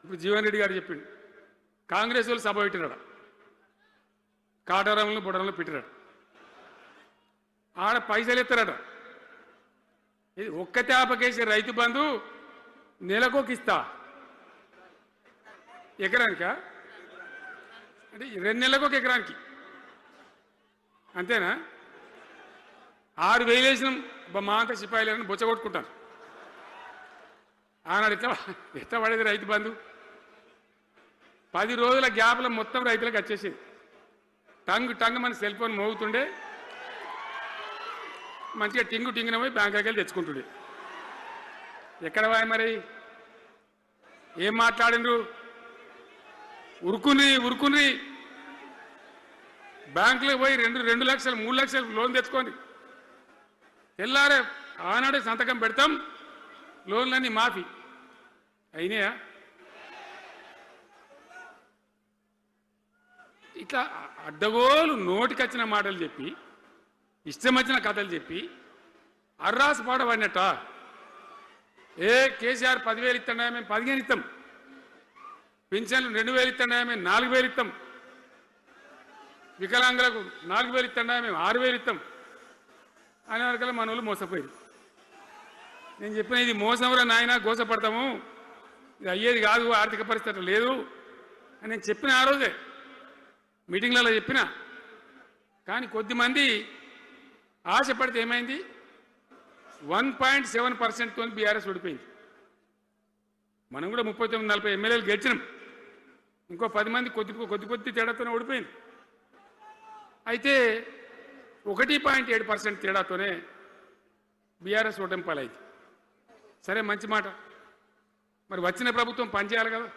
Speaker 2: ఇప్పుడు జీవన్ రెడ్డి గారు చెప్పిండు, కాంగ్రెస్ వాళ్ళు సభ పెట్టినాడు, కాటారంలో బుడరంలో పెట్టినాడు, ఆడ పైసలు ఎత్తారట. ఇది ఒక్క తేపకేసి రైతు బంధు నెలకొకిస్తా, ఎకరానికా అంటే 2 నెలలకు ఒక ఎకరానికి, అంతేనా? 6,000 వేసినాం, మా అంతా సిపాయిలను బొచ్చ కొట్టుకుంటాను. ఆనాడు ఎట్లా పడేది రైతు బంధు? 10 రోజుల గ్యాప్లో మొత్తం రైతులకు వచ్చేసింది. టంగ్ మన సెల్ ఫోన్ మోగుతుండే, మంచిగా టింగున పోయి బ్యాంకుకి వెళ్ళి తెచ్చుకుంటుండే. ఎక్కడ వాయి మరి? ఏం మాట్లాడినరు? ఉరుకుని బ్యాంకులో పోయి 2 లక్షలు 3 లక్షలు లోన్ తెచ్చుకోండి, తెల్లారే ఆనాడే సంతకం పెడతాం, లోన్లన్నీ మాఫీ అయినాయా? ఇట్లా అడ్డగోలు నోటికొచ్చిన మాటలు చెప్పి, ఇష్టం వచ్చిన కథలు చెప్పి అర్రాసు పాట పడినట్ట. కేసీఆర్ 10,000 ఇస్తాడా, మేము 15 ఇస్తాం, పింఛన్లు 2,000 ఇస్తాడా, మేము 4,000 ఇస్తాం, వికలాంగులకు 4,000 ఇస్తాడా, మేము 6,000 ఇస్తాం అనే వరకల్లా మన వాళ్ళు మోసపోయారు. నేను చెప్పిన, ఇది మోసంరా నాయన, గోసపడతాము, ఇది అయ్యేది కాదు, ఆర్థిక పరిస్థితి లేదు అని నేను చెప్పిన. ఆ రోజే మీటింగ్లలో చెప్పిన. కానీ కొద్దిమంది ఆశపడితే ఏమైంది, 1.7%తో బీఆర్ఎస్ ఓడిపోయింది. మనం కూడా 39-40 ఎమ్మెల్యేలు గెలిచినాం, ఇంకో 10 మంది కొద్ది తేడాతోనే ఓడిపోయింది. అయితే 1.7% తేడాతోనే బీఆర్ఎస్ ఓటమి పాలైంది. సరే మంచి మాట. మరి వచ్చిన ప్రభుత్వం పనిచేయాలి కదా,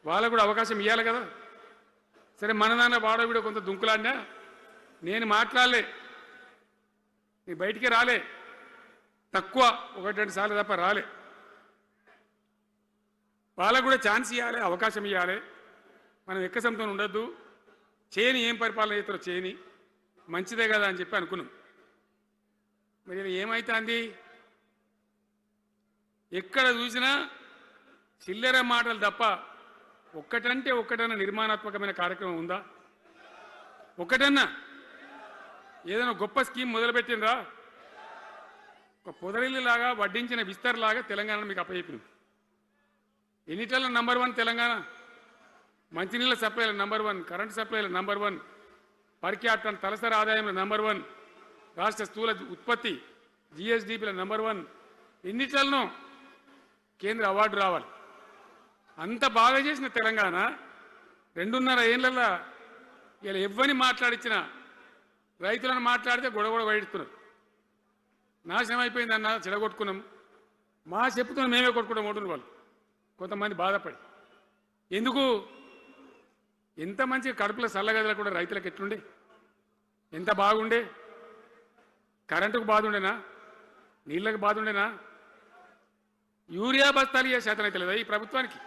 Speaker 2: వాళ్ళకు కూడా అవకాశం ఇవ్వాలి కదా. సరే మన నాన్న వాడవిడ కొంత దుంకులాడినా నేను మాట్లాడలే, నీ బయటికి రాలే, తక్కువ 1-2 సార్లు తప్ప రాలే. వాళ్ళకు కూడా ఛాన్స్ ఇవ్వాలి, అవకాశం ఇవ్వాలి. మనం ఎక్కసంతో ఉండొద్దు, చేయని ఏం పరిపాలన చేస్తారో చేయని, మంచిదే కదా అని చెప్పి అనుకున్నాం. మరి ఏమైతుంది? ఎక్కడ చూసినా చిల్లర మాటలు తప్ప ఒక్కటంటే ఒక్కటన్నా నిర్మాణాత్మకమైన కార్యక్రమం ఉందా? ఒక్కటన్నా ఏదైనా గొప్ప స్కీమ్ మొదలుపెట్టినరా? ఒక పొదరిల్లులాగా వడ్డించిన విస్తరలాగా తెలంగాణ మీకు అప్పచెప్పినాం. ఎన్నిటల్లో నంబర్ 1 తెలంగాణ. మంచినీళ్ళ సప్లైల నంబర్ 1, కరెంటు సప్లైల నంబర్ 1, పర్ క్యాపిటల్ తలసరి ఆదాయంలో నంబర్ 1, రాష్ట్ర స్థూల ఉత్పత్తి జిఎస్డిపిల నంబర్ 1. ఎన్నిట్లనో కేంద్ర అవార్డు రావాలి. అంత బాగా చేసిన తెలంగాణ 2.5 ఏళ్లలో ఇలా ఎవ్వని మాట్లాడించిన రైతులను మాట్లాడితే గొడవ వైడుతున్నారు. నాశనం అయిపోయిందన్న, చెడగొట్టుకున్నాం. మా చెప్పుతున్నాం, మేమే కొట్టుకుంటాం ఓటును వాళ్ళు. కొంతమంది బాధపడి ఎందుకు? ఎంత మంచి కడుపుల చల్లగదిలో కూడా రైతులకు ఎట్లుండే, ఎంత బాగుండే. కరెంటుకు బాధ ఉండేనా? నీళ్ళకు బాధ ఉండేనా? యూరియా బస్తాలు ఇయ్యే శాతం అయితే లేదా ఈ ప్రభుత్వానికి?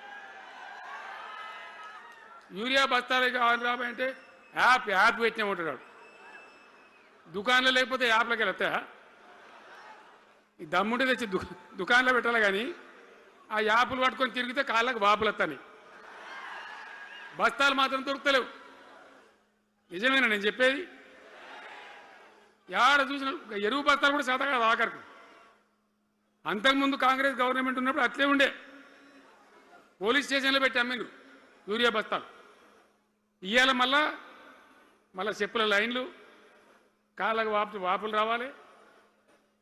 Speaker 2: యూరియా బస్తాలు రాబోయంటే యాప్ పెట్టినా ఉంటాడు. దుకాణంలో లేకపోతే యాప్లోకి వెళ్తాయా? ఈ దమ్ముంటే తెచ్చి దుకాణంలో పెట్టాలి, కానీ ఆ యాప్లు పట్టుకొని తిరిగితే కాళ్ళకు వాపులు వస్తాయి. బస్తాలు మాత్రం దొరుకుతలేవు. నిజమేనా నేను చెప్పేది? యాడ చూసిన ఎరువు బస్తాలు కూడా శాతం కాదు ఆఖరికి. అంతకుముందు కాంగ్రెస్ గవర్నమెంట్ ఉన్నప్పుడు అట్లే ఉండే, పోలీస్ స్టేషన్లో పెట్టి అమ్మిండ్రు యూరియా బస్తాలు. ఇవాళ మళ్ళా చెప్పుల లైన్లు, కాళ్ళకు వాపులు రావాలి.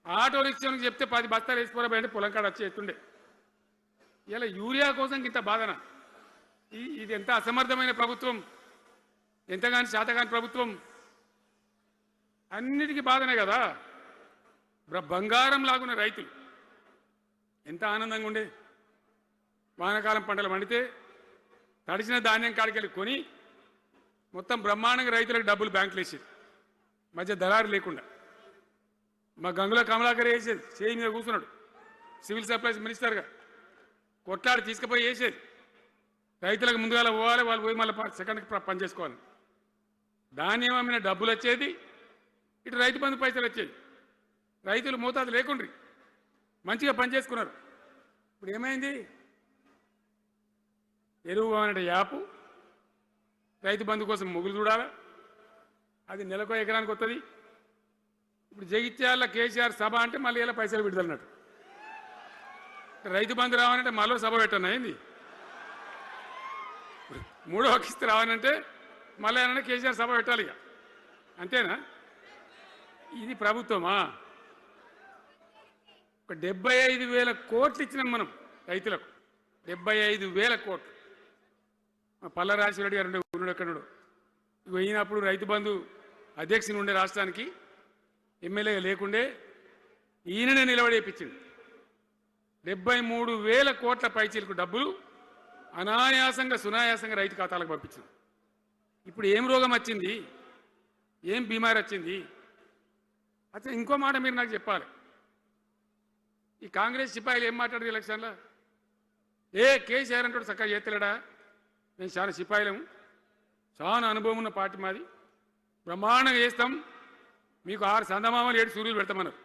Speaker 2: ఆటో రిక్షానికి చెప్తే 10 బస్తాలు వేసిపోరాబోయంటే పొలం కాడ వచ్చి ఎత్తుండే. ఇలా యూరియా కోసం ఇంత బాధన. ఇది ఎంత అసమర్థమైన ప్రభుత్వం, ఎంతగాని శాతగాని ప్రభుత్వం. అన్నిటికీ బాధనే కదా. బంగారం లాగున్న రైతులు ఎంత ఆనందంగా ఉండే. వానాకాలం పంటలు పండితే తడిసిన ధాన్యం కాడికెళ్ళి కొని మొత్తం బ్రహ్మాండంగా రైతులకు డబ్బులు బ్యాంకులు వేసేది, మధ్య దళారు లేకుండా. మా గంగుల కమలాకర్ వేసేది, చేయి మీద కూర్చున్నాడు సివిల్ సప్లైస్ మినిస్టర్గా, కొట్లాడి తీసుకుపోయి వేసేది. రైతులకు ముందుగా పోవాలి, వాళ్ళు పోయి మళ్ళీ సెకండ్కి పని చేసుకోవాలి. ధాన్యం అమ్మిన డబ్బులు వచ్చేది, ఇటు రైతు బంధు పైసలు వచ్చేది. రైతులు మోతాదు లేకుండ్రి, మంచిగా పని చేసుకున్నారు. ఇప్పుడు ఏమైంది? ఎరువు అంటే యాపు, రైతు బంధు కోసం మొగులు చూడాలి, అది నెలకో ఎకరానికి వస్తుంది. ఇప్పుడు జగిత్యాల కేసీఆర్ సభ అంటే మళ్ళీ ఇలా పైసలు విడుదలన్నట్టు. రైతు బంధు రావాలంటే మళ్ళీ సభ పెట్టను అయింది. 3వ కిస్తీ రావాలంటే మళ్ళీ ఏమన్నా కేసీఆర్ సభ పెట్టాలి ఇక. అంతేనా? ఇది ప్రభుత్వమా? ఒక 75,000 కోట్లు ఇచ్చినాం మనం రైతులకు. 75,000 కోట్లు. మా పల్ల రాజశేఖర రెడ్డి గారు ఉన్నాడు ఎక్కడున్నాడు. పోయినప్పుడు రైతు బంధు అధ్యక్షుని ఉండే రాష్ట్రానికి, ఎమ్మెల్యే లేకుండే, ఈయననే నిలబడేపించింది. 73,000 కోట్ల పైచీలకు డబ్బులు అనాయాసంగా సునాయాసంగా రైతు ఖాతాలకు పంపించింది. ఇప్పుడు ఏం రోగం వచ్చింది, ఏం బీమారి వచ్చింది? అచ్చా, ఇంకో మాట మీరు నాకు చెప్పాలి. ఈ కాంగ్రెస్ సిపాయిలు ఏం మాట్లాడారు ఎలక్షన్లో? కేసీఆర్ అంటాడు చక్కగా చేస్తలేడా, మేము చాలా సిపాయిలము, చాలా అనుభవం ఉన్న పార్టీ మాది, బ్రహ్మాండంగా చేస్తాం, మీకు 6 సందమామలు 7 సూర్యులు పెడతామన్నారు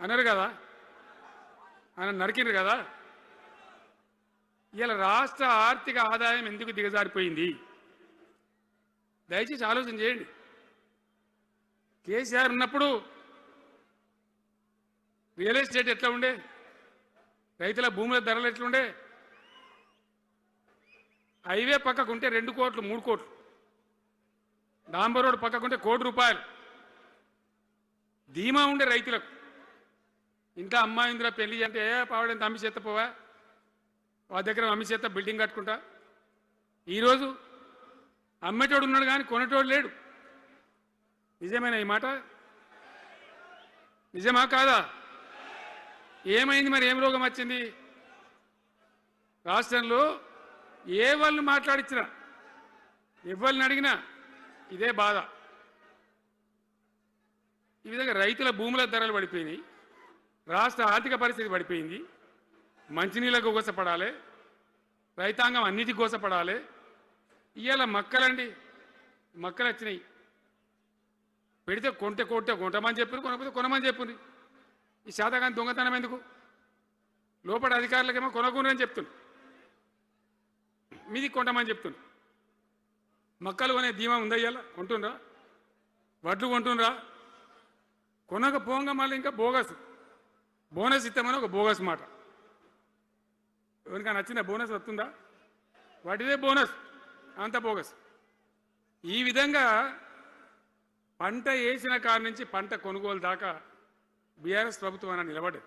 Speaker 2: అన్నారు కదా. ఆయన నరికిండ్రు కదా. ఇలా రాష్ట్ర ఆర్థిక ఆదాయం ఎందుకు దిగజారిపోయింది? దయచేసి ఆలోచన చేయండి. కేసీఆర్ ఉన్నప్పుడు రియల్ ఎస్టేట్ ఎట్లా ఉండే, రైతుల భూముల ధరలు ఎట్లుండే, హైవే పక్కకుంటే 2 కోట్లు 3 కోట్లు, డాంబర్ రోడ్ పక్కకుంటే ₹1,00,00,000 ధీమా ఉండే రైతులకు. ఇంకా అమ్మాయి ఇందులో పెళ్లి అంటే పావడంత అమ్మి చేత పోవా, వాళ్ళ దగ్గర అమ్మి చేత బిల్డింగ్ కట్టుకుంటా. ఈరోజు అమ్మేటోడు ఉన్నాడు కానీ కొనేటోడు లేడు. నిజమేనా ఈ మాట? నిజమా కాదా? ఏమైంది మరి? ఏం రోగం వచ్చింది? రాష్ట్రంలో ఏ వాళ్ళని మాట్లాడించినా, ఎవరిని అడిగినా ఇదే బాధ. ఈ విధంగా రైతుల భూముల ధరలు పడిపోయినాయి, రాష్ట్ర ఆర్థిక పరిస్థితి పడిపోయింది, మంచినీళ్ళకు గోసపడాలి, రైతాంగం అన్నిటికీ గోసపడాలి. ఇవాళ మక్కలండి, మక్కలు వచ్చినాయి. పెడితే కొంటమని చెప్పారు, కొనకపోతే కొనమని చెప్పారు. ఈ శాతకాన్ని దొంగతనం ఎందుకు? లోపల అధికారులకేమో కొనకూడదని చెప్తున్నారు, మీది కొంటమని చెప్తున్నారు. మక్కలు కొనే ధీమా ఉందా? ఇవాళ కొంటుండ్రా? వడ్లు కొంటుండ్రా? కొనకపోగా మళ్ళీ ఇంకా బోనస్ ఇస్తామని ఒక బోగస్ మాట. ఎవరికైనా నచ్చిన బోనస్ వస్తుందా? వాటిదే బోనస్, అంత బోగస్. ఈ విధంగా పంట వేసిన కాడ నుంచి పంట కొనుగోలు దాకా బీఆర్ఎస్ ప్రభుత్వం అన్న నిలబడ్డది,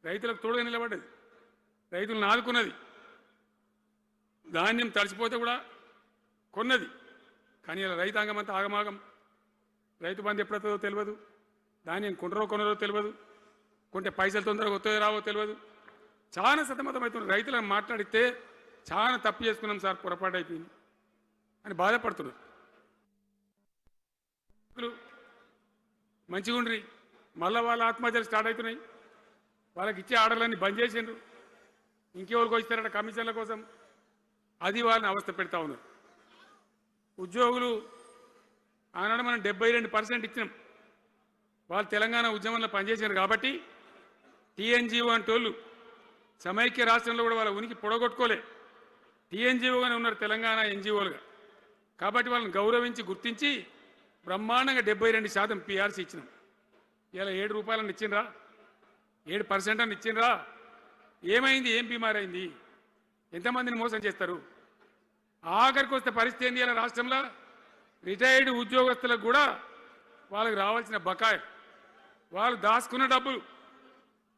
Speaker 2: రైతులకు తోడుగా నిలబడ్డది, రైతులను ఆదుకున్నది. ధాన్యం తడిచిపోతే కూడా కొన్నది. కానీ ఇలా రైతాంగం అంతా ఆగమాగం. రైతు బంధు ఎప్పుడవుతుందో తెలియదు, ధాన్యం కొనరో తెలియదు, కొంటే పైసలు తొందరగా వస్తాయో రావో తెలియదు. చాలా సతమతమవుతున్నారు. రైతులను మాట్లాడితే చాలా తప్పు చేసుకున్నాం సార్, పొరపాటు అయిపోయింది అని బాధపడుతున్నారు. మంచిగా ఉండ్రి, మళ్ళీ వాళ్ళ ఆత్మహత్యలు స్టార్ట్ అవుతున్నాయి. వాళ్ళకి ఇచ్చే ఆర్డర్లన్నీ బంద్ చేసిండ్రు, ఇంకెవరికి ఇస్తారట కమిషన్ల కోసం, అది వాళ్ళని అవస్థ పెడతా ఉన్నారు. ఉద్యోగులు ఆనాడు మనం 72% ఇచ్చినాం. వాళ్ళు తెలంగాణ ఉద్యమంలో పనిచేశారు కాబట్టి టీఎన్జిఓ అంటోళ్ళు సమైక్య రాష్ట్రంలో కూడా వాళ్ళ ఉనికి పొడగొట్టుకోలే, టీఎన్జిఓగానే ఉన్నారు తెలంగాణ ఎన్జిఓలుగా. కాబట్టి వాళ్ళని గౌరవించి గుర్తించి బ్రహ్మాండంగా 72% పీఆర్సీ ఇచ్చినాం. ఇలా 7 రూపాయలని ఇచ్చిండ్రా, 7% అని ఇచ్చిండ్రా? ఏమైంది? ఏం బీమారైంది? ఎంతమందిని మోసం చేస్తారు? ఆఖరికి వస్తే పరిస్థితి ఏంది? ఇలా రాష్ట్రంలో రిటైర్డ్ ఉద్యోగస్తులకు కూడా వాళ్ళకి రావాల్సిన బకాయి, వాళ్ళు దాచుకున్న డబ్బులు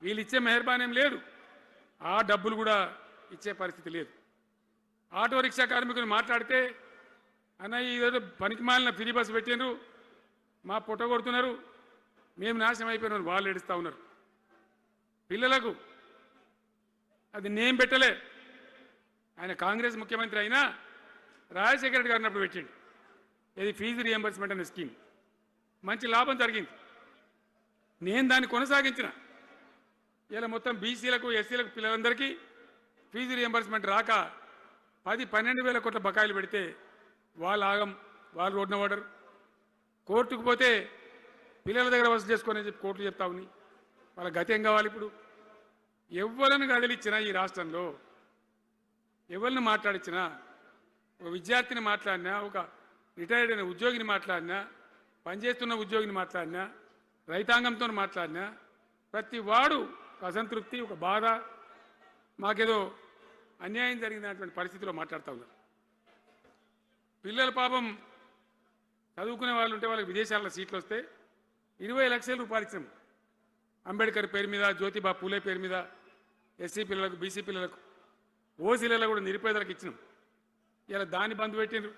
Speaker 2: వీళ్ళు ఇచ్చే మెహర్బానేం లేదు, ఆ డబ్బులు కూడా ఇచ్చే పరిస్థితి లేదు. ఆటో రిక్షా కార్మికులు మాట్లాడితే అన్న ఈరోజు పనికి మాలిన ఫ్రీ బస్సు పెట్టిండ్రు, మా పుట్ట కొడుతున్నారు, మేము నాశనం అయిపోయినారు, వాళ్ళు ఏడుస్తూ ఉన్నారు. పిల్లలకు అది నేమ్ పెట్టలే. ఆయన కాంగ్రెస్ ముఖ్యమంత్రి అయినా రాజశేఖర రెడ్డి గారిని అప్పుడు పెట్టిండు, ఇది ఫీజు రియంబర్స్మెంట్ అనే స్కీమ్. మంచి లాభం జరిగింది, నేను దాన్ని కొనసాగించిన. ఇలా మొత్తం బీసీలకు ఎస్సీలకు పిల్లలందరికీ ఫీజు రియంబర్స్మెంట్ రాక 10-12 వేల కోట్ల బకాయిలు పెడితే వాళ్ళు ఆగం, వాళ్ళు రోడ్డున పడరు. కోర్టుకు పోతే పిల్లల దగ్గర వసూలు చేసుకొని చెప్పి కోర్టులు చెప్తా ఉన్నాయి. వాళ్ళ గతి ఏం కావాలి? ఇప్పుడు ఎవరిని కదిలిచ్చినా ఈ రాష్ట్రంలో, ఎవరిని మాట్లాడించినా, ఒక విద్యార్థిని మాట్లాడినా, ఒక రిటైర్డ్ అయిన ఉద్యోగిని మాట్లాడినా, పనిచేస్తున్న ఉద్యోగిని మాట్లాడినా, రైతాంగంతో మాట్లాడినా ప్రతి వాడు అసంతృప్తి, ఒక బాధ, మాకేదో అన్యాయం జరిగినటువంటి పరిస్థితిలో మాట్లాడుతూ ఉన్నారు. పిల్లల పాపం చదువుకునే వాళ్ళు ఉంటే వాళ్ళకి విదేశాల్లో సీట్లు వస్తే 20 లక్షల రూపాయలు ఇచ్చాం. అంబేద్కర్ పేరు మీద, జ్యోతిబా పూలే పేరు మీద ఎస్సీ పిల్లలకు, బీసీ పిల్లలకు, ఓసీలలో కూడా నిరుపేదలకు ఇచ్చినాం. ఇలా దాన్ని బంద్ పెట్టిండ్రు,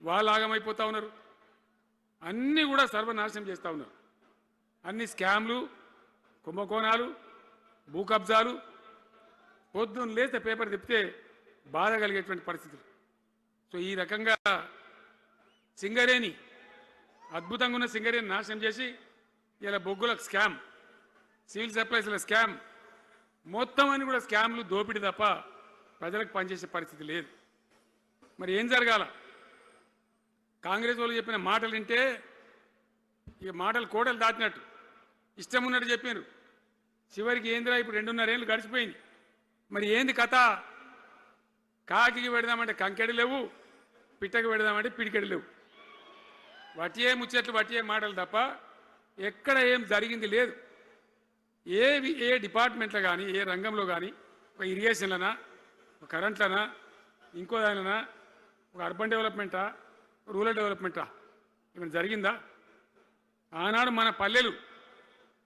Speaker 2: వాళ్ళు ఆగమైపోతూ ఉన్నారు. అన్నీ కూడా సర్వనాశనం చేస్తూ ఉన్నారు. అన్ని స్కామ్లు, కుంభకోణాలు, భూ కబ్జాలు. పొద్దున్న లేస్తే పేపర్ తిప్పితే బాధ కలిగేటువంటి పరిస్థితులు. సో ఈ రకంగా సింగరేణి, అద్భుతంగా ఉన్న సింగరేణి నాశనం చేసి ఇలా బొగ్గులకు స్కామ్, సివిల్ సప్లైస్ల స్కామ్, మొత్తం అని కూడా స్కామ్లు, దోపిడీ తప్ప ప్రజలకు పనిచేసే పరిస్థితి లేదు. మరి ఏం జరగాల? కాంగ్రెస్ వాళ్ళు చెప్పిన మాటలు వింటే ఇక మాటలు కోటలు దాటినట్టు ఇష్టం ఉన్నట్టు చెప్పారు. చివరికి ఏందిరా ఇప్పుడు 2.5 ఏళ్ళు గడిచిపోయింది. మరి ఏంది కథ? కాకికి పెడదామంటే కంకెడి లేవు, పిట్టకి పెడదామంటే పిడికెడి లేవు. వటియే ముచ్చట్లు, వటియే మాటలు తప్ప ఎక్కడ ఏం జరిగింది లేదు. ఏ డిపార్ట్మెంట్లో కానీ, ఏ రంగంలో కానీ, ఒక ఇరిగేషన్లనా, ఒక కరెంట్లనా, ఇంకో దానిలనా, ఒక అర్బన్ డెవలప్మెంటా, రూరల్ డెవలప్మెంటా ఏమైనా జరిగిందా? ఆనాడు మన పల్లెలు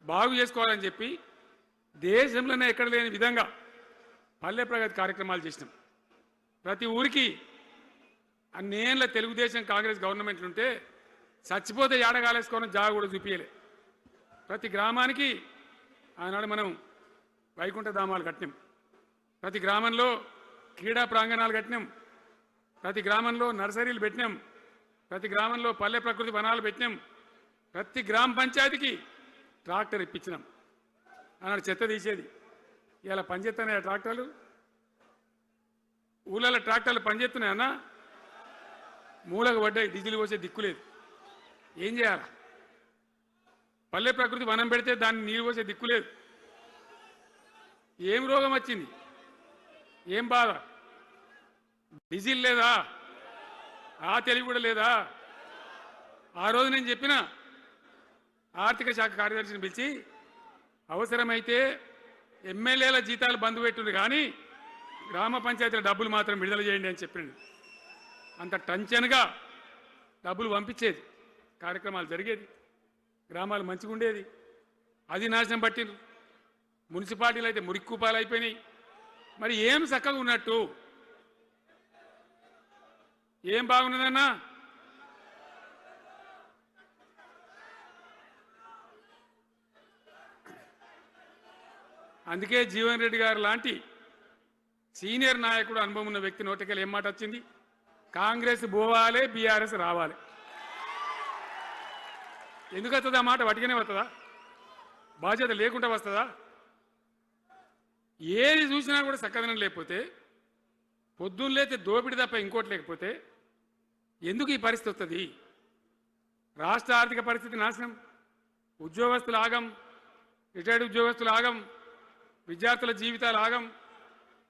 Speaker 2: బాగు చేసుకోవాలని చెప్పి దేశంలోనే ఎక్కడ లేని విధంగా పల్లె ప్రగతి కార్యక్రమాలు చేసినాం. ప్రతి ఊరికి అన్నేళ్ళ తెలుగుదేశం కాంగ్రెస్ గవర్నమెంట్లు ఉంటే చచ్చిపోతే ఏడగాలేసుకోవడం జాగా కూడా చూపించలే. ప్రతి గ్రామానికి ఆనాడు మనం వైకుంఠ ధామాలు కట్టినాం. ప్రతి గ్రామంలో క్రీడా ప్రాంగణాలు కట్టినాం. ప్రతి గ్రామంలో నర్సరీలు పెట్టినాం. ప్రతి గ్రామంలో పల్లె ప్రకృతి వనాలు పెట్టినాం. ప్రతి గ్రామ పంచాయతీకి ట్రాక్టర్ ఇప్పించినాం. అన్నాడు చెత్త తీసేది. ఇలా పనిచేస్తున్నాయి ట్రాక్టర్లు. ఊళ్ళలో ట్రాక్టర్లు పనిచేస్తున్నాయన్నా, మూలకు పడ్డాయి, డీజిల్ పోసే దిక్కులేదు. ఏం చేయాలి? పల్లె ప్రకృతి వనం పెడితే దాన్ని నీళ్ళు పోసే దిక్కులేదు. ఏం రోగం వచ్చింది? ఏం బాధ? డీజిల్ లేదా? ఆ తెలివి కూడా లేదా? ఆ రోజు నేను చెప్పిన ఆర్థిక శాఖ కార్యదర్శిని పిలిచి అవసరమైతే ఎమ్మెల్యేల జీతాలు బంద్ పెట్టుండ్రు కానీ గ్రామ పంచాయతీల డబ్బులు మాత్రం విడుదల చేయండి అని చెప్పిండు. అంత టెన్షన్గా డబ్బులు పంపించేది, కార్యక్రమాలు జరిగేది, గ్రామాలు మంచిగా ఉండేది. అది నాశనం పట్టిండ్రు. మున్సిపాలిటీలు అయితే మురిక్కుపాలు అయిపోయినాయి. మరి ఏం చక్కగా ఉన్నట్టు? ఏం బాగున్నదన్నా? అందుకే జీవన్ రెడ్డి గారు లాంటి సీనియర్ నాయకుడు, అనుభవం ఉన్న వ్యక్తి నోటికెళ్ళి ఏం మాట వచ్చింది? కాంగ్రెస్ పోవాలి, బీఆర్ఎస్ రావాలి. ఎందుకు వస్తుంది ఆ మాట? వటిగానే వస్తుందా? బాధ్యత లేకుండా వస్తుందా? ఏది చూసినా కూడా చక్కదనం లేకపోతే, పొద్దున్న లేతే దోపిడి తప్ప ఇంకోటి లేకపోతే ఎందుకు ఈ పరిస్థితి వస్తుంది? రాష్ట్ర ఆర్థిక పరిస్థితి నాశనం, ఉద్యోగస్తులు ఆగం, రిటైర్డ్ ఉద్యోగస్తులు ఆగం, విద్యార్థుల జీవితాలు ఆగం,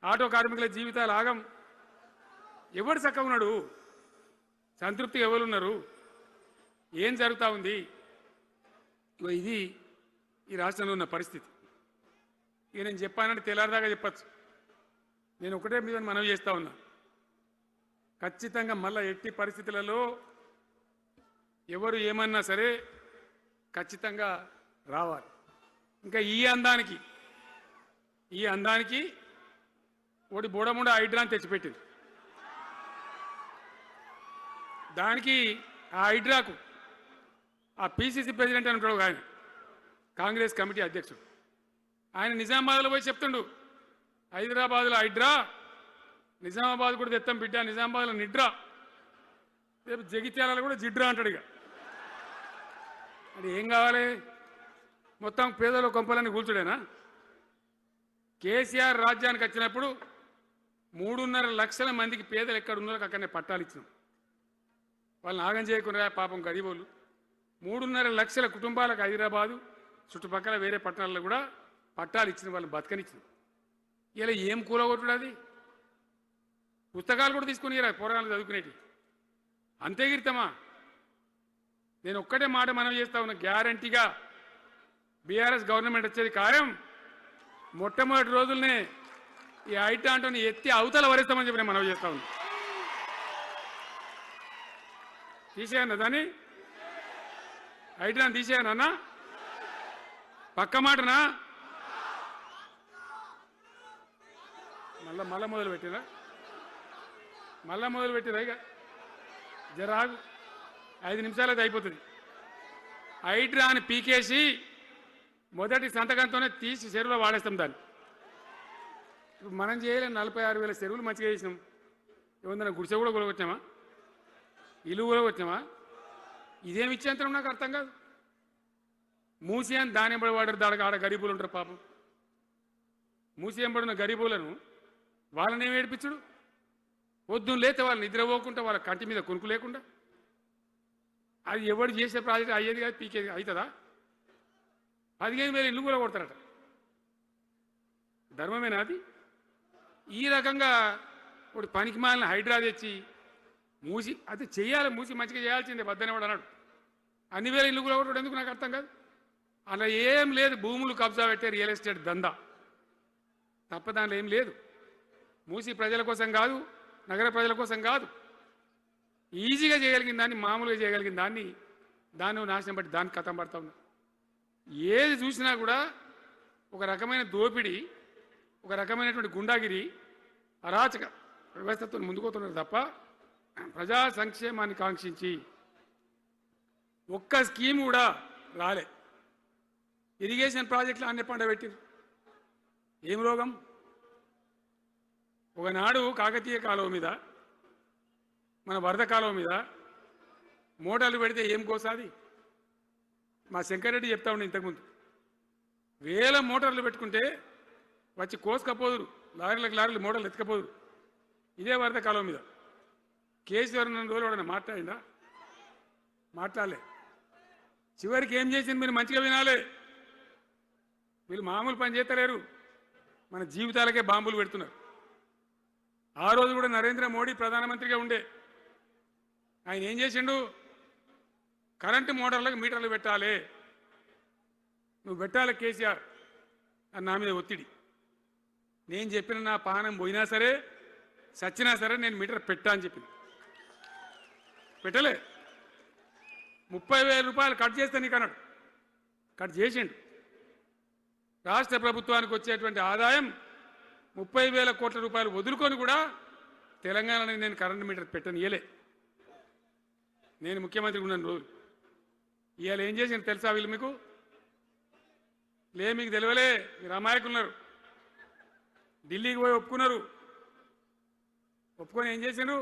Speaker 2: ఆటో కార్మికుల జీవితాలు ఆగం. ఎవడు చక్కగా ఉన్నాడు? సంతృప్తి ఎవరున్నారు? ఏం జరుగుతూ ఉంది? ఇది ఈ రాష్ట్రంలో ఉన్న పరిస్థితి. ఇక నేను చెప్పానంటే తెల్లారిదాకా చెప్పచ్చు. నేను ఒకటే మీద మనవి చేస్తూ ఉన్నా, ఖచ్చితంగా మళ్ళీ ఎట్టి పరిస్థితులలో ఎవరు ఏమన్నా సరే ఖచ్చితంగా రావాలి. ఇంకా ఈ అందానికి ఒకటి బోడముండ హైడ్రాని తెచ్చిపెట్టింది. దానికి ఆ హైడ్రాకు ఆ పిసిసి ప్రెసిడెంట్ అని ఉంటాడు ఆయన, కాంగ్రెస్ కమిటీ అధ్యక్షుడు, ఆయన నిజామాబాద్లో పోయి చెప్తుండు, హైదరాబాద్లో హైడ్రా, నిజామాబాద్ కూడా తెత్తాం బిడ్డ, నిజామాబాద్లో నిడ్రా, రేపు జగిత్యాలలో కూడా జిడ్రా అంటాడు. ఇక అది ఏం కావాలి? మొత్తం పేదల కొంపలన్నీ కూల్చుడేనా? కేసీఆర్ రాజ్యానికి వచ్చినప్పుడు 3.5 లక్షల మందికి పేదలు ఎక్కడ ఉన్నారో అక్కడనే పట్టాలు ఇచ్చినాం. వాళ్ళని ఆగం చేయకుండా పాపం గరీబోళ్ళు 3.5 లక్షల కుటుంబాలకు హైదరాబాదు చుట్టుపక్కల వేరే పట్టణాల్లో కూడా పట్టాలు ఇచ్చిన వాళ్ళని బతకనిచ్చినాం. ఇలా ఏం కూలగొట్టుడు? అది పుస్తకాలు కూడా తీసుకుని పోరాటాలు చదువుకునేటి అంతే గిరితమా? నేను ఒక్కటే మాట మనవి చేస్తా ఉన్నా, గ్యారంటీగా బీఆర్ఎస్ గవర్నమెంట్ వచ్చేది ఖాయం. మొట్టమొదటి రోజుల్నే ఈ ఐటాంటోని ఎత్తి అవతల వరేస్తామని చెప్పి నేను మనవి చేస్తా ఉన్నా. తీసేయన్నా దాన్ని, ఐటాన్ తీసేయనన్నా? పక్క మాటనా? మళ్ళా మొదలు పెట్టిరా? ఇక జరాగు, 5 నిమిషాలు అది అయిపోతుంది. హైడ్రాని పీకేసి మొదటి సంతకంతోనే తీసి చెరువులో వాడేస్తాం దాన్ని. ఇప్పుడు మనం చేయలేం. 46,000 చెరువులు మంచిగా చేసినాం. ఏమన్నా గుడిసె కూడా కొలగొచ్చామా? ఇల్లు కూడా వచ్చామా? ఇదేమి ఇచ్చేంతరం నాకు అర్థం కాదు. మూసి అని దాని ఎంబడి వాడారు, దానికి ఆడ గరీబులు ఉంటారు పాపం. మూసి ఎంబడిన గరీబులను వాళ్ళని ఏమి ఏడిపించుడు? పొద్దున్న లేతే వాళ్ళు నిద్రపోకుండా, వాళ్ళ కంటి మీద కొనుక్కు లేకుండా. అది ఎవరు చేసే ప్రాజెక్ట్ అయ్యేది కాదు, పీకేది అవుతుందా? 15,000 ఇల్లు కూడా కొడతారట. ధర్మమేనా అది? ఈ రకంగా ఒకటి పనికి మాలిన హైడ్రా తెచ్చి మూసి అది చెయ్యాలి, మూసి మంచిగా చేయాల్సిందే వద్దనే వాడు అన్నాడు. అన్ని వేల ఇల్లు కూడా కొట్టడం ఎందుకు నాకు అర్థం కాదు. అలా ఏం లేదు, భూములు కబ్జా పెట్టే రియల్ ఎస్టేట్ దందా తప్ప దానిలో ఏం లేదు. మూసి ప్రజల కోసం కాదు, నగర ప్రజల కోసం కాదు, ఈజీగా చేయగలిగిన దాన్ని, మామూలుగా చేయగలిగిన దాన్ని నాశనం బట్టి దానికి కథం పడతా ఉన్నా. ఏది చూసినా కూడా ఒక రకమైన దోపిడీ, ఒక రకమైనటువంటి గుండాగిరి, అరాచక వ్యవస్థతో ముందుకోతున్నారు తప్ప ప్రజా సంక్షేమాన్ని కాంక్షించి ఒక్క స్కీమ్ కూడా రాలే. ఇరిగేషన్ ప్రాజెక్టులు అన్ని పండబెట్టారు. ఏం రోగం? ఒకనాడు కాకతీయ కాలువ మీద, మన వరద కాలువ మీద మోటార్లు పెడితే ఏం కోసాది? మా శంకరెడ్డి చెప్తా ఉండే ఇంతకుముందు, వేల మోటార్లు పెట్టుకుంటే వచ్చి కోసుకపోదురు, లారీలకు మోటార్లు ఎత్తుకపోదురు. ఇదే వరద కాలువ మీద కేసీఆర్ ఉన్న రోజులు ఎవడన్నా మాట్లాడిందా? మాట్లాడలే. చివరికి ఏం చేసింది మీరు మంచిగా వినాలి. వీళ్ళు మామూలు పని చేస్తలేరు, మన జీవితాలకే బాంబులు పెడుతున్నారు. ఆ రోజు కూడా నరేంద్ర మోడీ ప్రధానమంత్రిగా ఉండే ఆయన ఏం చేసిండు? కరెంటు మోటార్లకు మీటర్లు పెట్టాలి, నువ్వు పెట్టాలి కేసీఆర్ అని నా మీద ఒత్తిడి. నేను చెప్పిన నా పానం పోయినా సరే సచ్చినా సరే నేను మీటర్ పెట్టా అని చెప్పింది. పెట్టలే. 30,000 రూపాయలు కట్ చేస్తే నీకు అన్నాడు. కట్ చేసిండు. రాష్ట్ర ప్రభుత్వానికి వచ్చేటువంటి ఆదాయం 30,000 కోట్ల రూపాయలు వదులుకొని కూడా తెలంగాణలో నేను కరెంటు మీటర్ పెట్టనియలే. నేను ముఖ్యమంత్రి ఉన్నాను రోజు. ఇవాళ ఏం చేసిండు తెలుసా వీళ్ళు మీకు? మీకు తెలియలే, మీరు అమాయకులున్నారు. ఢిల్లీకి పోయి ఒప్పుకున్నారు. ఒప్పుకొని ఏం చేసిండు?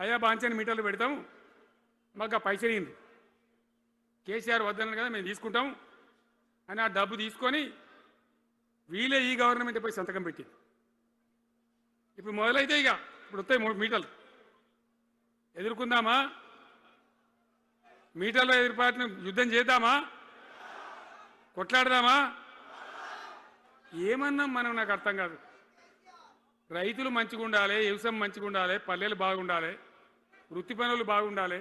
Speaker 2: అయ్యా బాంచని మీటర్లు పెడతాము, మాకు ఆ పైసలు ఇయ్యండి. కేసీఆర్ వద్దన్నారు కదా మేము తీసుకుంటాం అని ఆ డబ్బు తీసుకొని వీళ్ళే ఈ గవర్నమెంట్ పోయి సంతకం పెట్టింది. ఇప్పుడు మొదలైతే ఇప్పుడు వస్తాయి 3 మీటర్లు. ఎదుర్కొందామా? మీటర్ల ఎదురుపాటును యుద్ధం చేద్దామా? కొట్లాడదామా? ఏమన్నాం మనం? నాకు అర్థం కాదు. రైతులు మంచిగా ఉండాలి, వ్యవసాయం మంచిగా ఉండాలి, పల్లెలు బాగుండాలి, వృత్తి పనులు బాగుండాలి.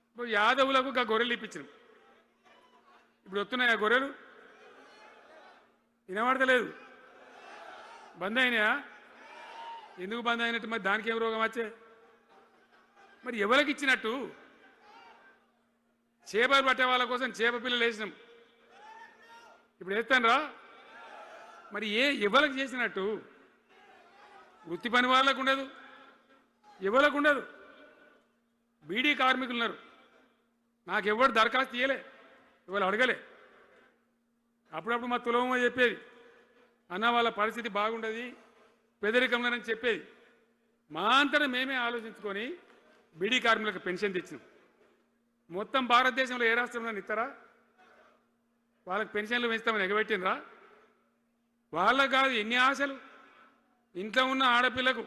Speaker 2: ఇప్పుడు యాదవులకు గొర్రెలు ఇప్పించినాం. ఇప్పుడు వస్తున్నాయి ఆ గొర్రెలు? వినబడతలేదు. బంద్ అయినాయా? ఎందుకు బంద్ అయినట్టు? మరి దానికి ఏం రోగం వచ్చే? మరి ఎవరికి ఇచ్చినట్టు? చేపలు పట్టే వాళ్ళ కోసం చేప పిల్లలు వేసినాం, ఇప్పుడు వేస్తానరా? మరి ఎవరికి చేసినట్టు? వృత్తి పని వాళ్ళకు ఉండదు, ఎవరికి ఉండదు. బీడీ కార్మికులు ఉన్నారు, నాకెవ్వరు దరఖాస్తు ఇయ్యలే, ఇవాళ అడగలే. అప్పుడప్పుడు మా తులమ్మ చెప్పేది, అన్న వాళ్ళ పరిస్థితి బాగుండదు పేదరికంలోనని చెప్పేది. మా అంతటా మేమే ఆలోచించుకొని బీడీ కార్మికులకు పెన్షన్ తెచ్చినాం. మొత్తం భారతదేశంలో ఏ రాష్ట్రంలో ఇస్తారా? వాళ్ళకి పెన్షన్లు పెంచుతామని ఎగబెట్టినరా? వాళ్ళకు కాదు, ఎన్ని ఆశలు. ఇంట్లో ఉన్న ఆడపిల్లకు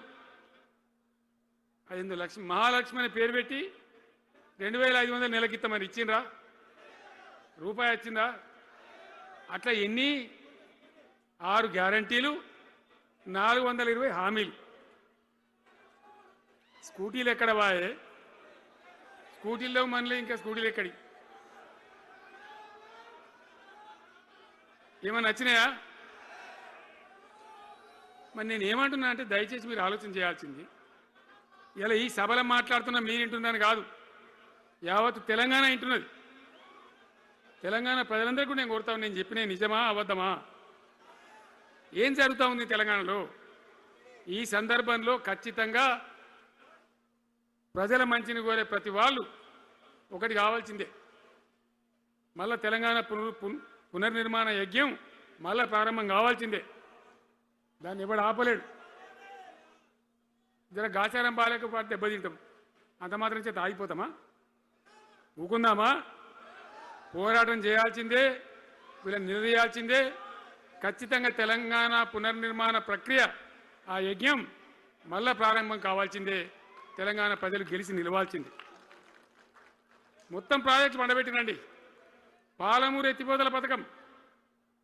Speaker 2: 5 లక్షలు మహాలక్ష్మి అని పేరు పెట్టి 2,500 నెలకిస్తామని ఇచ్చిండ్రా? రూపాయి వచ్చిందా? అట్లా ఎన్ని? 6 గ్యారంటీలు, 420 హామీలు. స్కూటీలు ఎక్కడ వాయే? స్కూటీల్లో మనలే, ఇంకా స్కూటీలు ఎక్కడి? ఏమన్నా నచ్చినాయా? మరి నేను ఏమంటున్నా అంటే దయచేసి మీరు ఆలోచన చేయాల్సింది, ఇలా ఈ సభలో మాట్లాడుతున్నా మీరు వింటున్నాను కాదు, యావత్ తెలంగాణ వింటున్నది. తెలంగాణ ప్రజలందరికీ నేను కోరుతాను, నేను చెప్పిన నిజమా అబద్ధమా? ఏం జరుగుతూ ఉంది తెలంగాణలో? ఈ సందర్భంలో ఖచ్చితంగా ప్రజల మంచిని కోరే ప్రతి వాళ్ళు ఒకటి కావాల్సిందే, మళ్ళా తెలంగాణ పునర్నిర్మాణ యజ్ఞం మళ్ళా ప్రారంభం కావాల్సిందే. దాన్ని ఎవడు ఆపలేడు. జర గాచారం బాలేకపోతే దెబ్బతింటాం, అంత మాత్రం చేత ఆగిపోతామా? ఊకుందామా? పోరాటం చేయాల్సిందే, వీళ్ళని నిలదీయాల్సిందే. ఖచ్చితంగా తెలంగాణ పునర్నిర్మాణ ప్రక్రియ, ఆ యజ్ఞం మళ్ళా ప్రారంభం కావాల్సిందే. తెలంగాణ ప్రజలు గెలిచి నిలవాల్సిందే. మొత్తం ప్రాజెక్టు పండబెట్టినండి. పాలమూరు ఎత్తిపోతల పథకం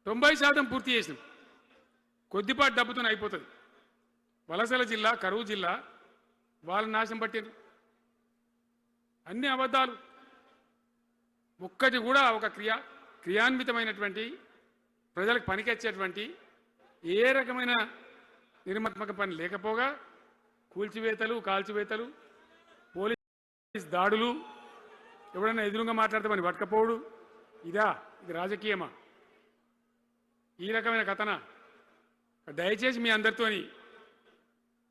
Speaker 2: 90% పూర్తి చేసినాం. కొద్దిపాటి డబ్బుతో అయిపోతుంది. వలసల జిల్లా, కరువు జిల్లా వాళ్ళ నాశనం పట్టింది. అన్ని అబద్ధాలు. ఒక్కటి కూడా ఒక క్రియాన్వితమైనటువంటి ప్రజలకు పనికొచ్చేటువంటి ఏ రకమైన నిర్మాత్మక పని లేకపోగా కూల్చివేతలు, కాల్చివేతలు, పోలీస్ దాడులు, ఎవడన్నా ఎదురుగా మాట్లాడతామని పట్టుకపోవడు. ఇది రాజకీయమా? ఈ రకమైన కథన? దయచేసి మీ అందరితోని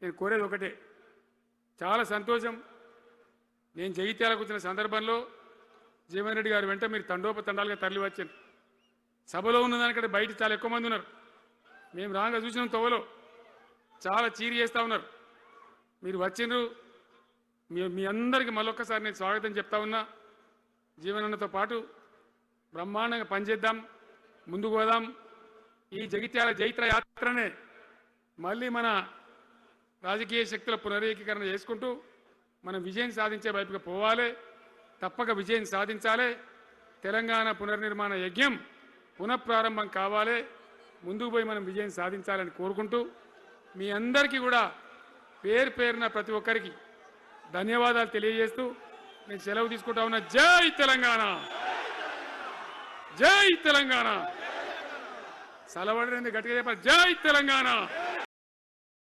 Speaker 2: నేను కోరేది ఒకటే. చాలా సంతోషం, నేను జగిత్యాలకు వచ్చిన సందర్భంలో జీవన్ రెడ్డి గారు వెంట మీరు తండోపతండాలుగా తరలి వచ్చాను. సభలో ఉన్నదానికంటే బయట చాలా ఎక్కువ మంది ఉన్నారు. మేము రాగా చూసినాం తొవ్వలో చాలా చీరి చేస్తూ ఉన్నారు. మీరు వచ్చిండ్రు, మీ అందరికీ మళ్ళొక్కసారి నేను స్వాగతం చెప్తా ఉన్నా. జీవనన్నతో పాటు బ్రహ్మాండంగా పనిచేద్దాం, ముందుకు పోదాం. ఈ జగిత్యాల జైత్ర యాత్రనే మళ్ళీ మన రాజకీయ శక్తుల పునరేకీకరణ చేసుకుంటూ మనం విజయం సాధించే వైపుగా పోవాలి. తప్పక విజయం సాధించాలి. తెలంగాణ పునర్నిర్మాణ యజ్ఞం పునఃప్రారంభం కావాలి. ముందుకు పోయి మనం విజయం సాధించాలని కోరుకుంటూ మీ అందరికీ కూడా పేరు పేరున ప్రతి ఒక్కరికి ధన్యవాదాలు తెలియజేస్తూ నేను సెలవు తీసుకుంటా ఉన్నా. జై తెలంగాణ, జై తెలంగాణ. సలవడని గట్టిగా చెప్పాలి. జై తెలంగాణ.